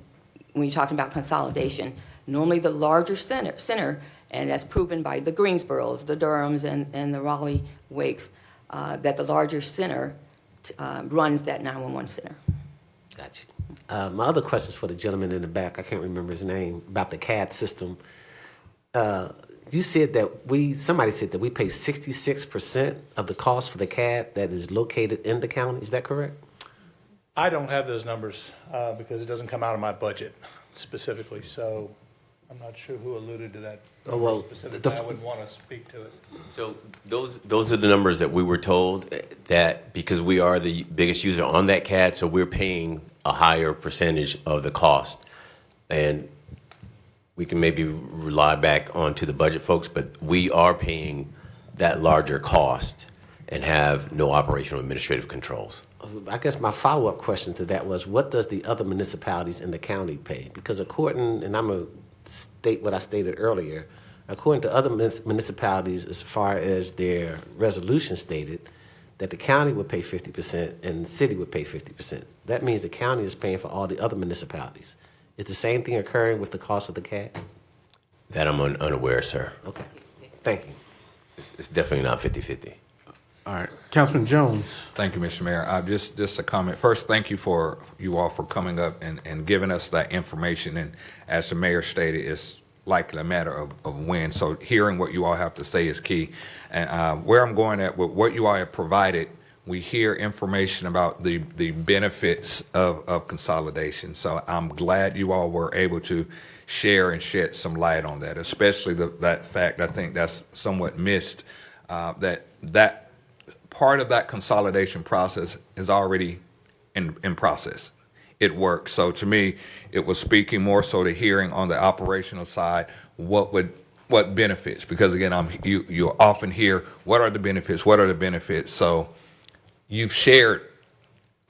when you're talking about consolidation, normally the larger center, and that's proven by the Greensboros, the Durhams, and the Raleigh Wakes, that the larger center runs that 911 center. Got you. My other question is for the gentleman in the back. I can't remember his name, about the CAD system. You said that somebody said that we pay 66% of the cost for the CAD that is located in the county. Is that correct? I don't have those numbers because it doesn't come out of my budget specifically, so I'm not sure who alluded to that specifically. I wouldn't want to speak to it. So those are the numbers that we were told, that because we are the biggest user on that CAD, so we're paying a higher percentage of the cost. And we can maybe rely back onto the budget folks, but we are paying that larger cost and have no operational administrative controls. I guess my follow-up question to that was, what does the other municipalities in the county pay? Because according, and I'm going to state what I stated earlier, according to other municipalities, as far as their resolution stated, that the county would pay 50% and the city would pay 50%. That means the county is paying for all the other municipalities. Is the same thing occurring with the cost of the CAD? That I'm unaware, sir. Okay, thank you. It's definitely not 50-50. All right. Councilman Jones. Thank you, Mr. Mayor. Just a comment. First, thank you for you all for coming up and giving us that information. And as the mayor stated, it's likely a matter of when. So hearing what you all have to say is key. And where I'm going at with what you all have provided, we hear information about the benefits of consolidation. So I'm glad you all were able to share and shed some light on that, especially that fact. I think that's somewhat missed, that part of that consolidation process is already in process. It works. So to me, it was speaking more so to hearing on the operational side what benefits, because again, you often hear what are the benefits. So you've shared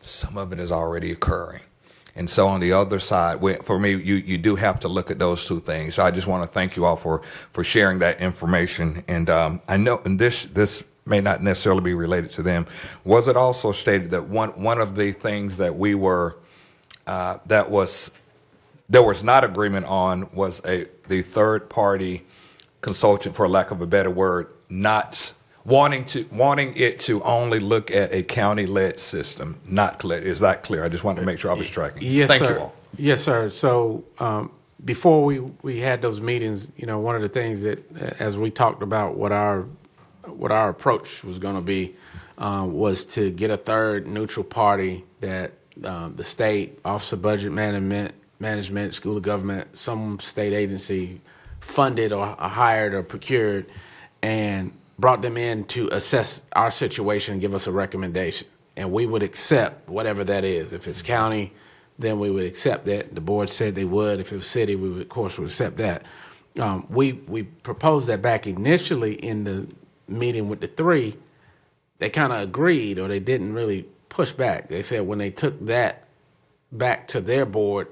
some of it is already occurring, And so on the other side, for me, you do have to look at those two things. So I just want to thank you all for sharing that information. And I know, and this may not necessarily be related to them. Was it also stated that one of the things that we were there was not agreement on was the third party consultant, for lack of a better word, not wanting it to only look at a county-led system. Not clear. Is that clear? I just wanted to make sure I was tracking. Yes, Thank sir. you all. Yes, sir. So before we had those meetings, one of the things that, as we talked about what our approach was going to be, was to get a third neutral party that the state, Office of Budget Management, School of Government, some state agency funded or hired or procured, and brought them in to assess our situation and give us a recommendation. And we would accept whatever that is. If it's county, then we would accept that. The board said they would. If it was city, we would, of course, would accept that. We proposed that back initially in the meeting with the three. They kind of agreed, or they didn't really push back. They said when they took that back to their board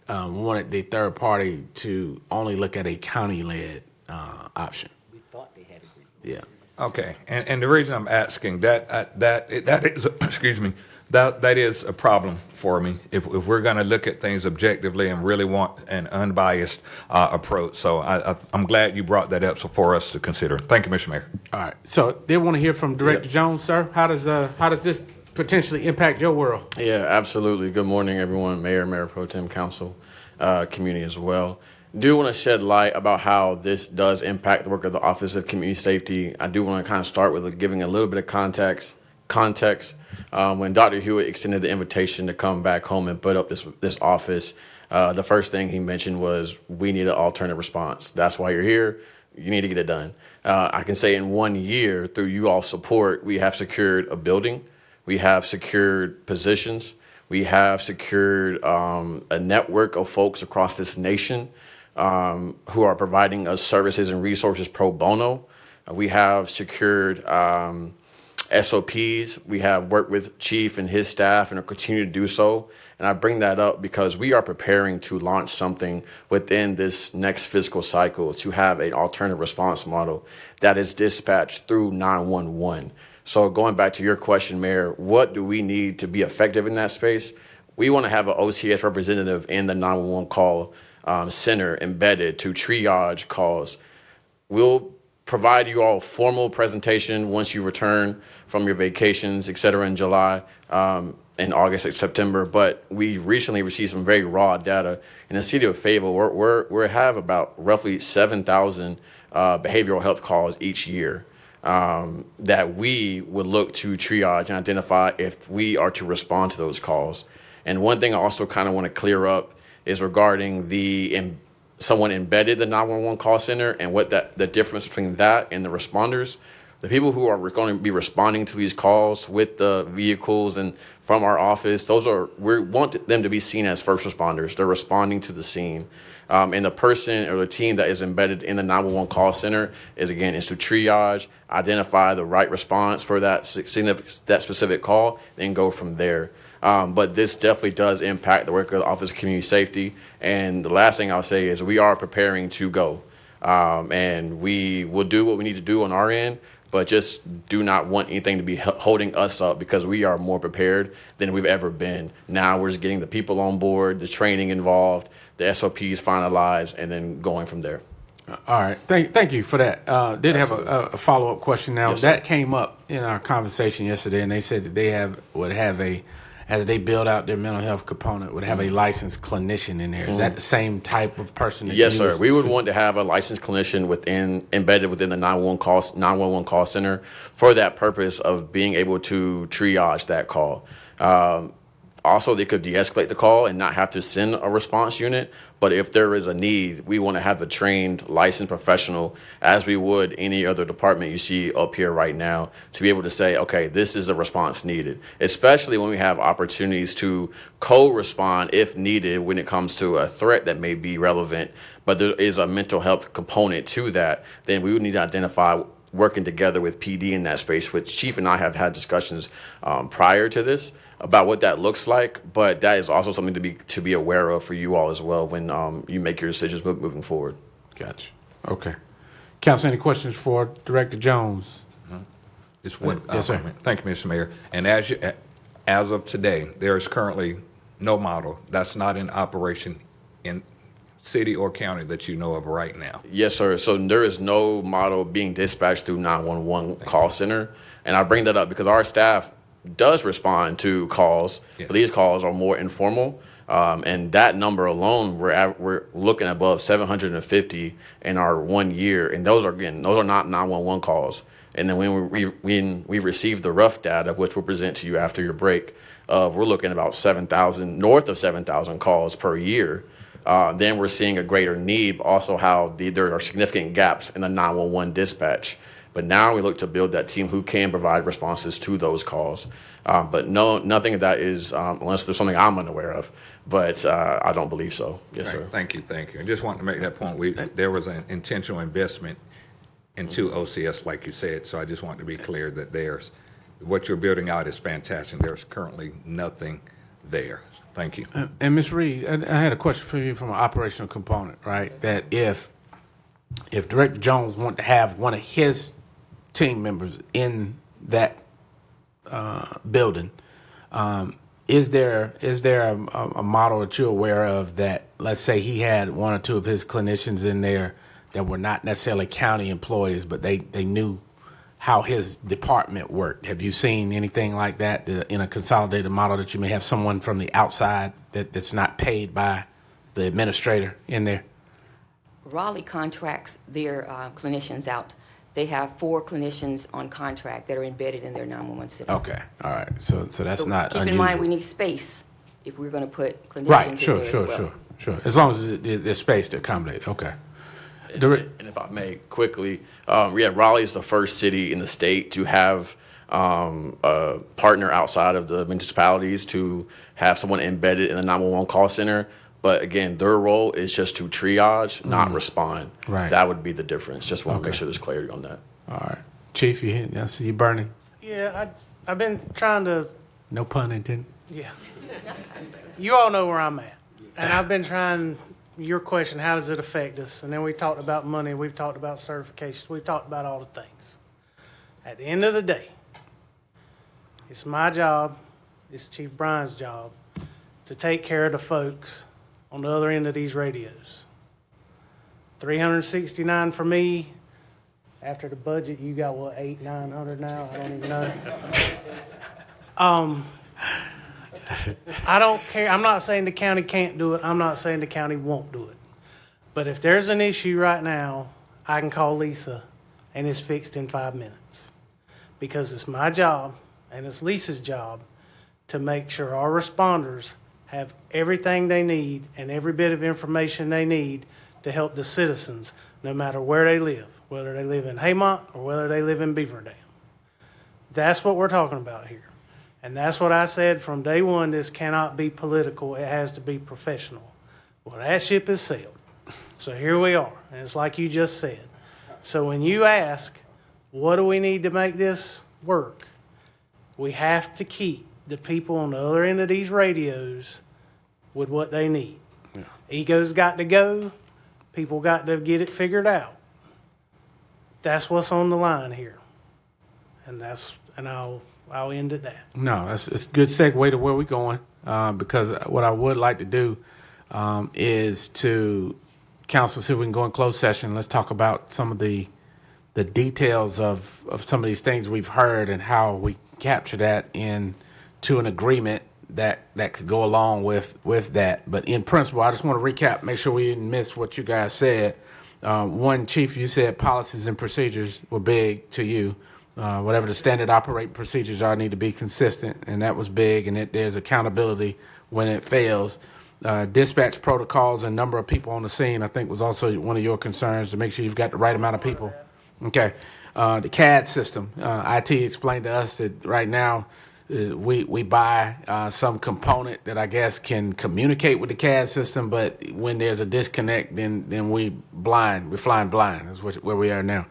wanted the third party to only look at a county-led option. We thought they had agreed. Yeah. Okay, and the reason I'm asking that is excuse me, that is a problem for me if we're going to look at things objectively and really want an unbiased approach. So I'm glad you brought that up for us to consider. Thank you, Mr. Mayor. All right. So they want to hear from Director Jones, sir. How does this potentially impact your world? Yeah, absolutely. Good morning, everyone. Mayor Pro Tem, Council, community as well. Do want to shed light about how this does impact the work of the Office of Community Safety. I do want to kind of start with giving a little bit of context. When Dr. Hewitt extended the invitation to come back home and put up this office, the first thing he mentioned was we need an alternative response. That's why you're here. You need to get it done. I can say in 1 year, through you all support, we have secured a building. We have secured positions. We have secured a network of folks across this nation who are providing us services and resources pro bono. We have secured SOPs. We have worked with Chief and his staff and will continue to do so. And I bring that up because we are preparing to launch something within this next fiscal cycle to have an alternative response model that is dispatched through 911. So going back to your question, Mayor, what do we need to be effective in that space? We want to have an OCS representative in the 911 call center embedded to triage calls. We'll provide you all a formal presentation once you return from your vacations, et cetera, in July, in August and September. But we recently received some very raw data. In the city of Fayetteville, we have about roughly 7,000 behavioral health calls each year that we would look to triage and identify if we are to respond to those calls. And one thing I also kind of want to clear up is regarding someone embedded the 911 call center and what the difference between that and the responders. The people who are going to be responding to these calls with the vehicles and from our office, we want them to be seen as first responders. They're responding to the scene. And the person or the team that is embedded in the 911 call center is to triage, identify the right response for that specific call, then go from there. But this definitely does impact the work of the Office of Community Safety. And the last thing I'll say is we are preparing to go. And we will do what we need to do on our end, but just do not want anything to be holding us up because we are more prepared than we've ever been. Now we're just getting the people on board, the training involved, the SOPs finalized, and then going from there. All right. Thank you for that. Did have a follow-up question now. Yes, that came up in our conversation yesterday, and they said that they would have as they build out their mental health component, would have a licensed clinician in there. Is that the same type of person? Yes, sir. We would want to have a licensed clinician embedded within the 911 call center for that purpose of being able to triage that call. Also, they could de-escalate the call and not have to send a response unit. But if there is a need, we want to have a trained, licensed professional, as we would any other department you see up here right now, to be able to say, okay, this is a response needed, especially when we have opportunities to co-respond if needed when it comes to a threat that may be relevant, but there is a mental health component to that. Then we would need to identify working together with PD in that space, which Chief and I have had discussions prior to this about what that looks like. But that is also something to be aware of for you all as well when you make your decisions moving forward. Gotcha. Okay. Council, any questions for Director Jones? Just one Yes, sir. comment. Thank you, Mr. Mayor. And as of today, there is currently no model that's not in operation in city or county that you know of right now. Yes, sir. So there is no model being dispatched through 911 call center. And I bring that up because our staff does respond to calls, but these calls are more informal. And that number alone, we're looking above 750 in our 1 year. And those are not 911 calls. And then when we receive the rough data, which we'll present to you after your break, we're looking about 7,000, north of 7,000 calls per year. Then we're seeing a greater need, also how there are significant gaps in the 911 dispatch. But now we look to build that team who can provide responses to those calls. But nothing of that is, unless there's something I'm unaware of. But I don't believe so. Yes, Right. sir. Thank you. I just wanted to make that point. There was an intentional investment into OCS, like you said, so I just want to be clear that what you're building out is fantastic. There's currently nothing there. Thank you. And Ms. Reed, I had a question for you from an operational component, right? That if Director Jones wanted to have one of his team members in that building, is there a model that you're aware of that, let's say he had one or two of his clinicians in there that were not necessarily county employees, but they knew how his department worked? Have you seen anything like that in a consolidated model, that you may have someone from the outside that's not paid by the administrator in there? Raleigh contracts their clinicians out. They have 4 clinicians on contract that are embedded in their 911 system. Okay, all right. So that's not Keep unusual. in mind, we need space if we're going to put clinicians Right, in sure, there as sure, well. sure. As long as there's space to accommodate. Okay. And if I may quickly, Raleigh is the first city in the state to have a partner outside of the municipalities to have someone embedded in the 911 call center. But again, their role is just to triage, not respond. Right. That would be the difference. Just want to make sure there's clarity on that. All right. Chief, I see you burning. Yeah, I've been trying to, No pun intended. yeah. You all know where I'm at. And I've been trying, your question, how does it affect us? And then we talked about money, we've talked about certifications, we've talked about all the things. At the end of the day, it's my job, it's Chief Brian's job, to take care of the folks on the other end of these radios. 369 for me. After the budget, you got what, 800-900 now? I don't even know. I don't care. I'm not saying the county can't do it. I'm not saying the county won't do it. But if there's an issue right now, I can call Lisa and it's fixed in 5 minutes. Because it's my job and it's Lisa's job to make sure our responders have everything they need and every bit of information they need to help the citizens, no matter where they live, whether they live in Haymont or whether they live in Beaver Dam. That's what we're talking about here. And that's what I said from day one, this cannot be political, it has to be professional. Well, that ship has sailed. So here we are, and it's like you just said. So when you ask, what do we need to make this work? We have to keep the people on the other end of these radios with what they need. Yeah. Ego's got to go. People got to get it figured out. That's what's on the line here. And I'll end at that. No, it's a good segue to where we're going, because what I would like to do is to council, see if we can go in closed session. Let's talk about some of the details of some of these things we've heard and how we capture that into an agreement that could go along with that. But in principle, I just want to recap, make sure we didn't miss what you guys said. One, Chief, you said policies and procedures were big to you. Whatever the standard operating procedures are need to be consistent, and that was big, and there's accountability when it fails. Dispatch protocols and number of people on the scene, I think, was also one of your concerns, to make sure you've got the right amount of people. Okay. The CAD system, IT explained to us that right now we buy some component that I guess can communicate with the CAD system, but when there's a disconnect, then we're flying blind. That's where we are now.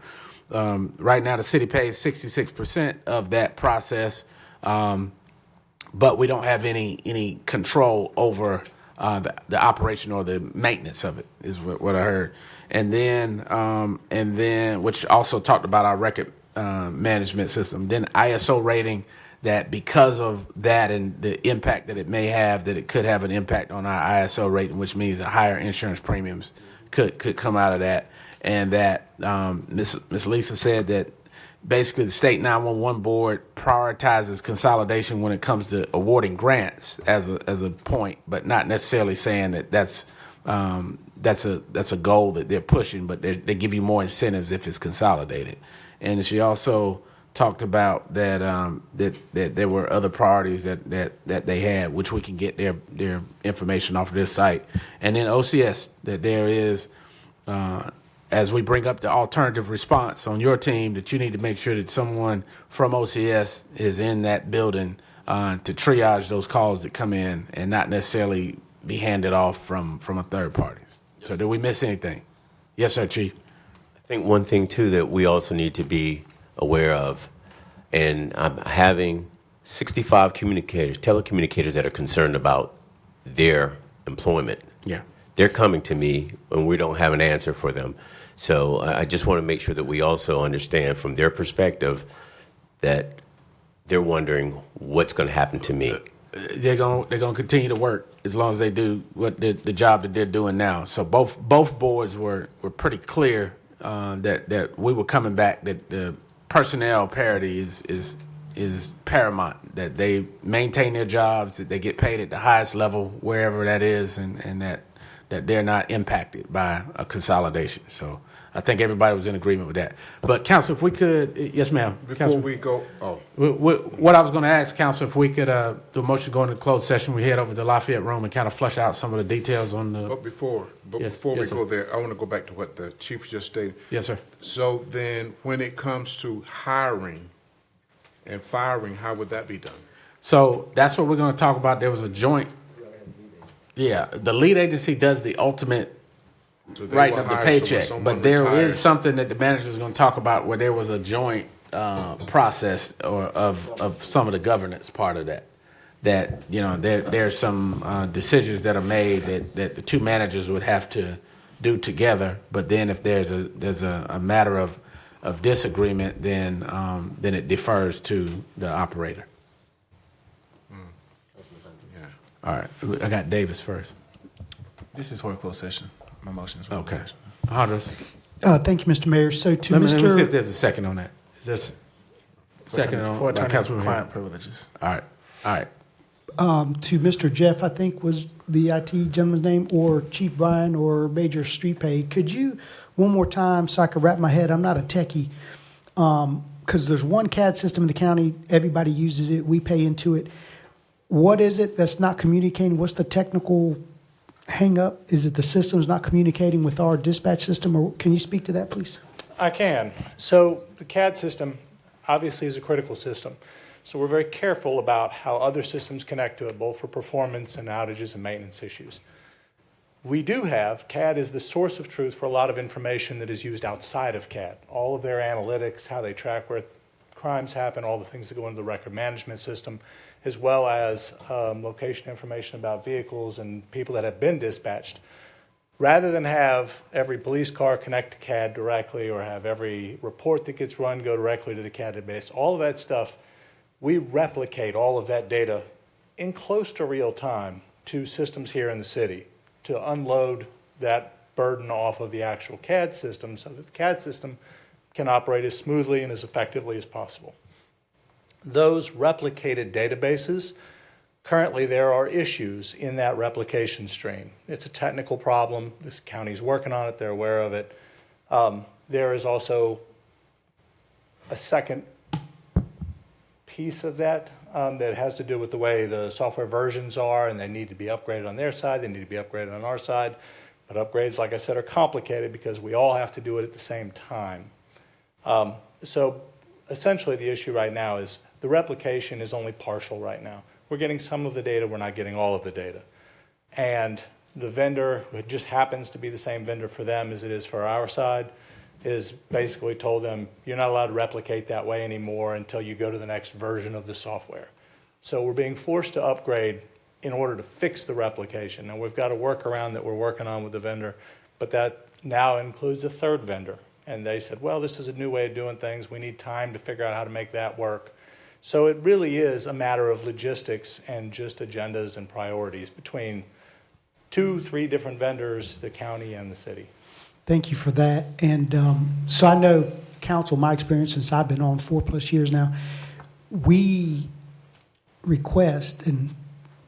right now the city pays 66% of that process, but we don't have any control over the operation or the maintenance of it, is what I heard. And then which also talked about our record management system. Then ISO rating, that because of that and the impact that it may have, that it could have an impact on our ISO rating, which means that higher insurance premiums could come out of that. And that Ms. Lisa said that basically the state 911 board prioritizes consolidation when it comes to awarding grants as a point, but not necessarily saying that that's a goal that they're pushing, but they give you more incentives if it's consolidated. And she also talked about that that there were other priorities that they had, which we can get their information off of this site. And then OCS, that there is, as we bring up the alternative response on your team, that you need to make sure that someone from OCS is in that building to triage those calls that come in and not necessarily be handed off from a third party. So did we miss anything? Yes, sir, Chief. I think one thing, too, that we also need to be aware of, and I'm having 65 telecommunicators that are concerned about their employment. Yeah. They're coming to me when we don't have an answer for them. So I just want to make sure that we also understand from their perspective that they're wondering what's going to happen to me. They're going to continue to work as long as they do what the job that they're doing now. So both boards were pretty clear that we were coming back, that the personnel parity is paramount, that they maintain their jobs, that they get paid at the highest level wherever that is, and that they're not impacted by a consolidation. So I think everybody was in agreement with that. But Council, if we could, yes, ma'am. Before we go, What I was going to ask, Council, if we could do a motion to go into closed session, we head over to the Lafayette room and kind of flush out some of the details on the. but before Yes, we yes, go sir. there, I want to go back to what the chief just stated. Yes, sir. So then, when it comes to hiring and firing, how would that be done? So that's what we're going to talk about. There was a joint. Yeah, the lead agency does the ultimate So they writing will of the hire paycheck, someone but there retires. is something that the manager is going to talk about where there was a joint process or of some of the governance part of that. That there's some decisions that are made that the two managers would have to do together. But then if there's a matter of disagreement, then it defers to the operator. Yeah. All right, I got Davis first. This is for a closed session. My motion is for a Okay, closed session. Andres. Thank you, Mr. Mayor. So to Let me see if Mr. there's a second on that. Is this second on For by attorney Councilman client Hill? privileges. All right. To Mr. Jeff, I think was the IT gentleman's name, or Chief Brian, or Major Street Pay. Could you, one more time, so I could wrap my head, I'm not a techie, because there's one CAD system in the county, everybody uses it, we pay into it. What is it that's not communicating? What's the technical hang up? Is it the system's not communicating with our dispatch system, or can you speak to that, please? I can. So the CAD system obviously is a critical system. So we're very careful about how other systems connect to it, both for performance and outages and maintenance issues. We do have, CAD is the source of truth for a lot of information that is used outside of CAD. All of their analytics, how they track where crimes happen, all the things that go into the record management system, as well as location information about vehicles and people that have been dispatched. Rather than have every police car connect to CAD directly or have every report that gets run go directly to the CAD database, all of that stuff, we replicate all of that data in close to real time to systems here in the city to unload that burden off of the actual CAD system so that the CAD system can operate as smoothly and as effectively as possible. Those replicated databases, currently there are issues in that replication stream. It's a technical problem. This county's working on it. They're aware of it. There is also a second piece of that that has to do with the way the software versions are, and they need to be upgraded on their side. They need to be upgraded on our side. But upgrades, like I said, are complicated because we all have to do it at the same time. So essentially the issue right now is the replication is only partial right now. We're getting some of the data, we're not getting all of the data. And the vendor, who just happens to be the same vendor for them as it is for our side, is basically told them, you're not allowed to replicate that way anymore until you go to the next version of the software. So we're being forced to upgrade in order to fix the replication. Now, we've got a workaround that we're working on with the vendor, but that now includes a third vendor. And they said, well, this is a new way of doing things. We need time to figure out how to make that work. So it really is a matter of logistics and just agendas and priorities between 2-3 different vendors, the county and the city. Thank you for that. And so I know, council, my experience since I've been on 4+ years now, we request, and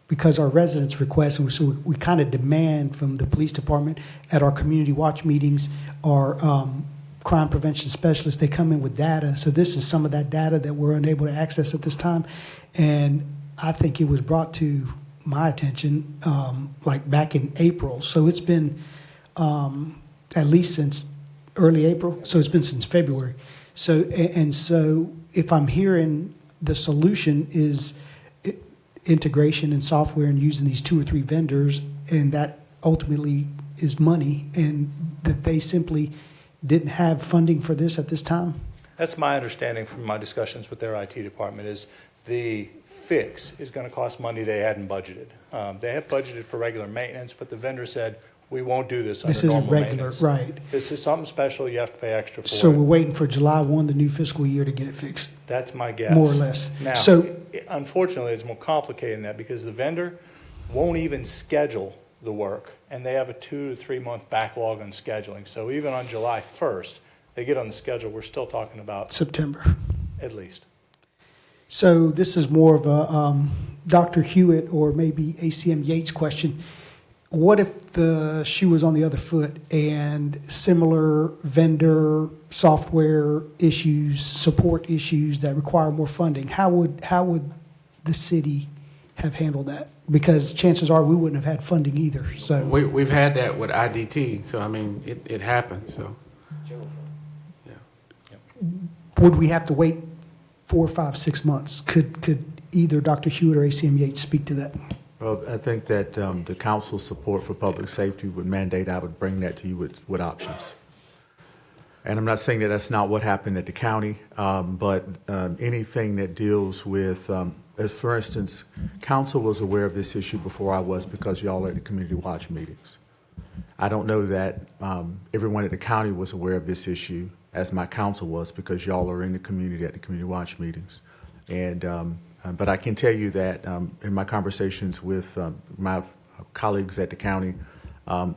because our residents request, and so we kind of demand from the police department at our community watch meetings, our crime prevention specialists, they come in with data. So this is some of that data that we're unable to access at this time. And I think it was brought to my attention like back in April. So it's been at least since early April. So it's been since February. So, and so if I'm hearing the solution is integration and software and using these 2 or 3 vendors, and that ultimately is money, and that they simply didn't have funding for this at this time? That's my understanding from my discussions with their IT department, is the fix is going to cost money they hadn't budgeted. They have budgeted for regular maintenance, but the vendor said, we won't do this under normal isn't regular, maintenance. right. This is something special, you have to pay extra for So it. we're waiting for July 1, the new fiscal year, to get it fixed, That's my guess. more or less. Now, So, unfortunately, it's more complicated than that because the vendor won't even schedule the work, and they have a 2 to 3 month backlog on scheduling. So even on July 1st, they get on the schedule, we're still talking about September. at least. So this is more of a Dr. Hewitt or maybe ACM Yates question. What if the shoe was on the other foot and similar vendor software issues, support issues that require more funding? How would the city have handled that? Because chances are we wouldn't have had funding either. So We've had that with IDT, so I mean, it happens, so. would we have to wait 4, 5, 6 months? Could either Dr. Hewitt or ACM Yates speak to that? Well, I think that the council's support for public safety would mandate I would bring that to you with options. And I'm not saying that that's not what happened at the county, but anything that deals with, as for instance, council was aware of this issue before I was because y'all are at the community watch meetings. I don't know that everyone at the county was aware of this issue as my council was because y'all are in the community at the community watch meetings. And but I can tell you that in my conversations with my colleagues at the county,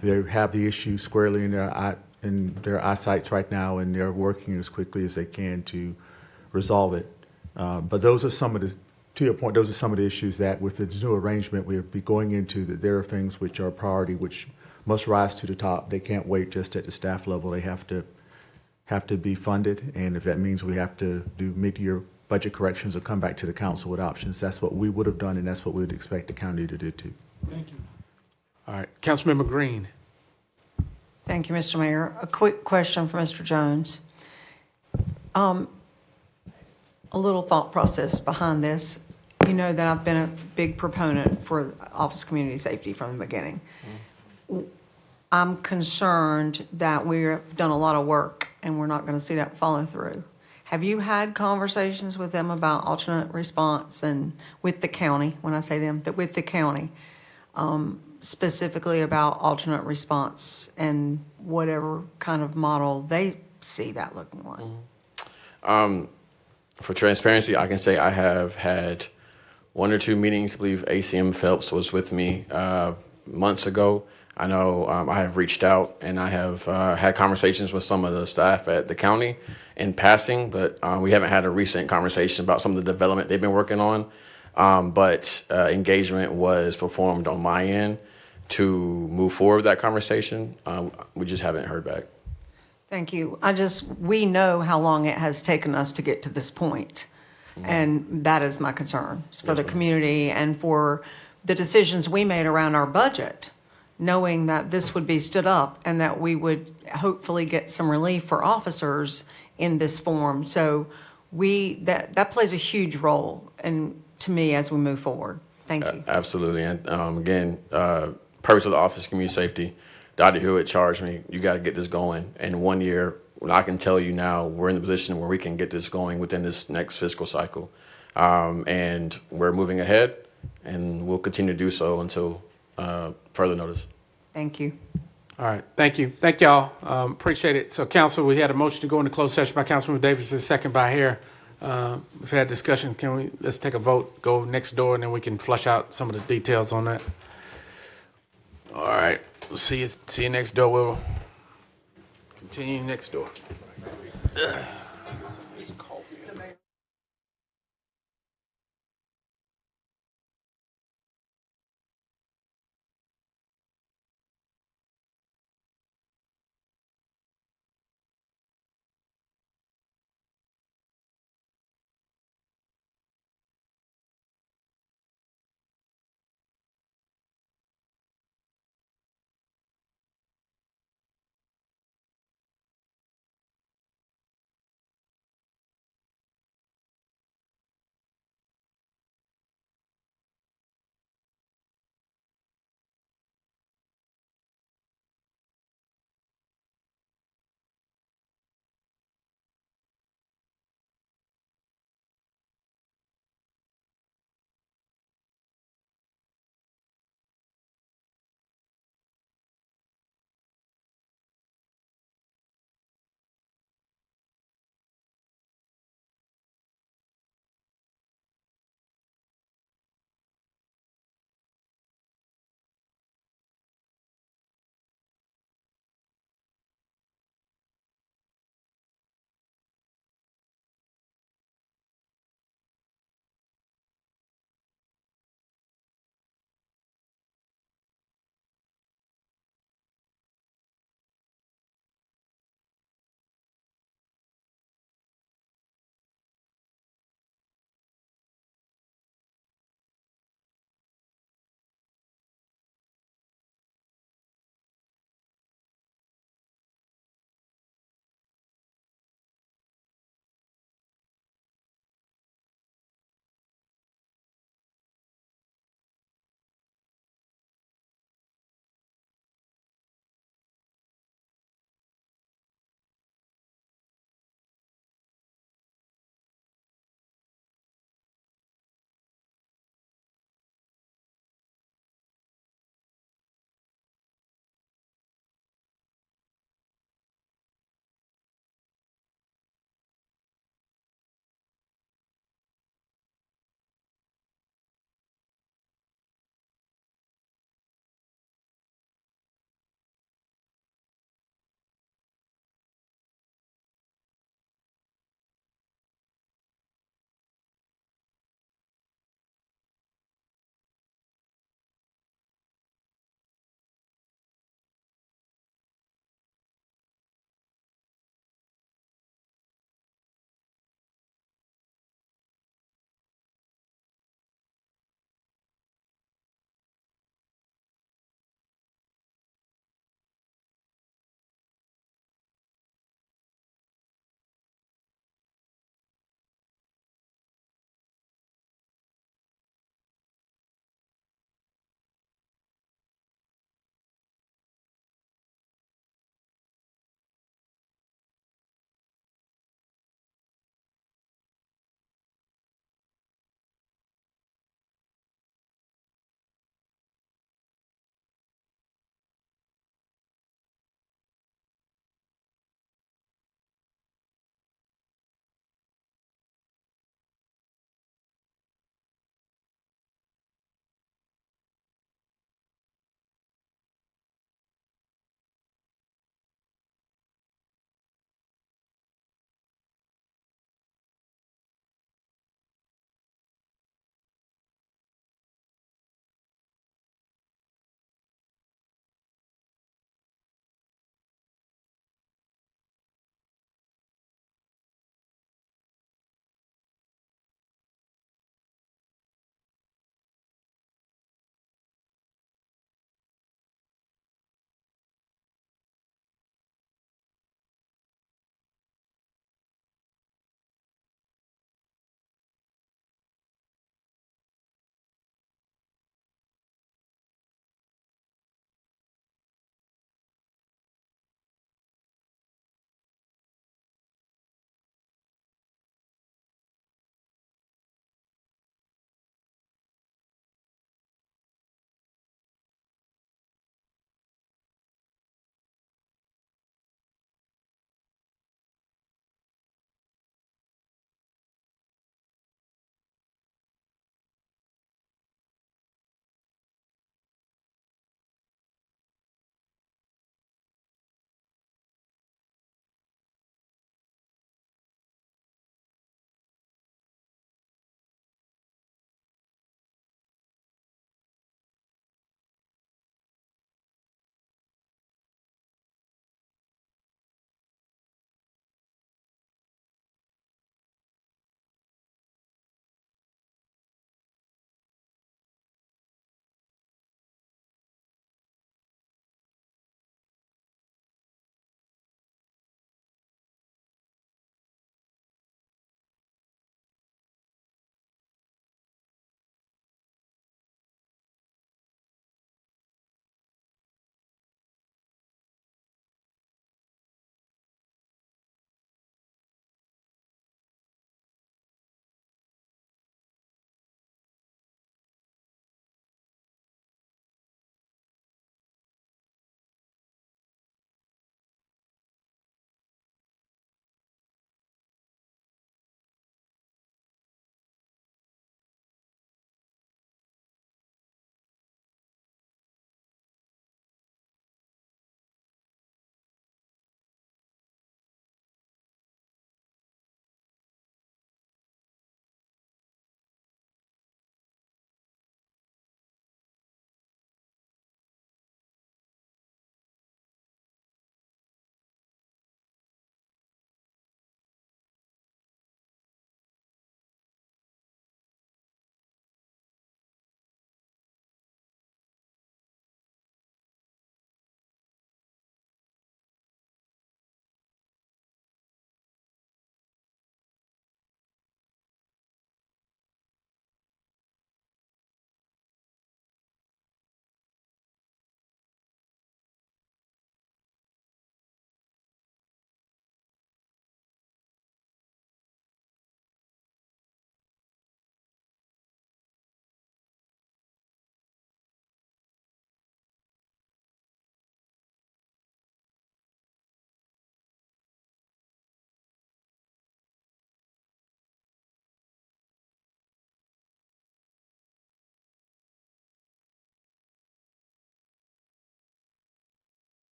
they have the issue squarely in their eyesight right now, and they're working as quickly as they can to resolve it. But those are some of the, to your point, those are some of the issues that with the new arrangement we'll be going into, that there are things which are a priority, which must rise to the top. They can't wait just at the staff level. They have to be funded, and if that means we have to do mid-year budget corrections or come back to the council with options, that's what we would have done, and that's what we would expect the county to do too. Thank you. All right, Councilmember Green. Thank you, Mr. Mayor. A quick question for Mr. Jones. A little thought process behind this. You know that I've been a big proponent for Office of Community Safety from the beginning. I'm concerned that we've done a lot of work and we're not going to see that follow through. Have you had conversations with them about alternate response and with the county, when I say them, that with the county, specifically about alternate response and whatever kind of model they see that looking like? For transparency, I can say I have had 1 or 2 meetings. I believe ACM Phelps was with me months ago. I know I have reached out and I have had conversations with some of the staff at the county in passing, but we haven't had a recent conversation about some of the development they've been working on. But engagement was performed on my end to move forward with that conversation. We just haven't heard back. Thank you. We know how long it has taken us to get to this point. And that is my concern for the community and for the decisions we made around our budget, knowing that this would be stood up and that we would hopefully get some relief for officers in this form. So that plays a huge role to me as we move forward. Thank you. Absolutely. And again, purpose of the Office of Community Safety, Dr. Hewitt charged me, you got to get this going. In 1 year, I can tell you now, we're in the position where we can get this going within this next fiscal cycle. And we're moving ahead, and we'll continue to do so until further notice. Thank you. All right, thank you. Thank y'all. Appreciate it. So, council, we had a motion to go into closed session by Councilman Davis, a second by Hare. We've had discussion. Let's take a vote, go next door, and then we can flush out some of the details on that. All right, we'll see you next door. We'll continue next door.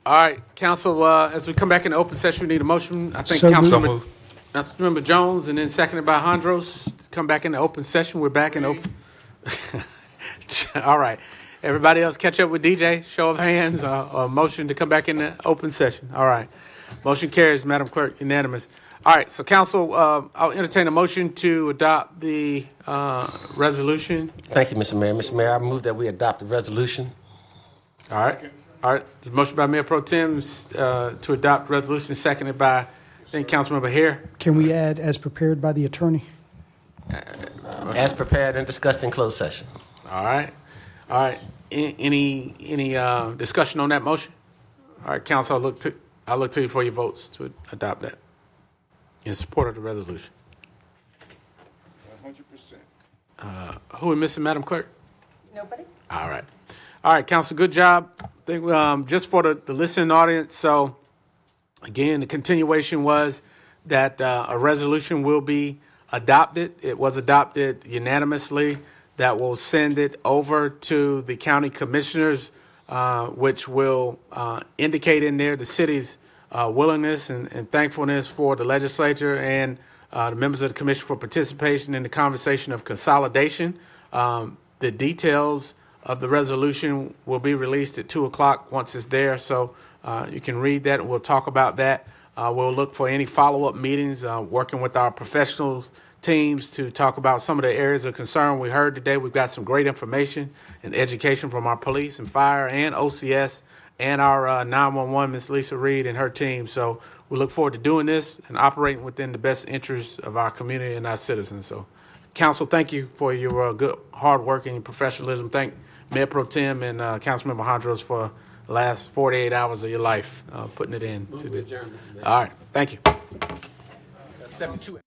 All right, council, as we come back in the open session, we need a motion. I think So Councilmember, Councilmember Jones and then seconded by Hondros. Come back in the open session. We're back in open. All right. Everybody else catch up with DJ. Show of hands, or motion to come back in the open session. All right. Motion carries, Madam Clerk, unanimous. All right, so council, I'll entertain a motion to adopt the resolution. Thank you, Mr. Mayor. Mr. Mayor, I move that we adopt the resolution. All right. All right. There's a motion by Mayor Pro Tem to adopt resolution, seconded by, I think, Councilmember Hare. Can we add as prepared by the attorney? As prepared and discussed in closed session. All right. All right. Any discussion on that motion? All right, council, I'll look to you for your votes to adopt that in support of the resolution. 100%. Who are missing, Madam Clerk? Nobody? All right. All right, council, good job. I think, just for the listening audience, so again, the continuation was that a resolution will be adopted. It was adopted unanimously. That will send it over to the county commissioners, which will indicate in there the city's willingness and thankfulness for the legislature and the members of the commission for participation in the conversation of consolidation. The details of the resolution will be released at 2 o'clock once it's there, so you can read that and we'll talk about that. We'll look for any follow-up meetings, working with our professionals teams to talk about some of the areas of concern we heard today. We've got some great information and education from our police and fire and OCS and our 911, Ms. Lisa Reed and her team. So we look forward to doing this and operating within the best interests of our community and our citizens. So, council, thank you for your good hard work and your professionalism. Thank Mayor Pro Tem and Councilmember Hondros for the last 48 hours of your life putting it in. All right, thank you. 72.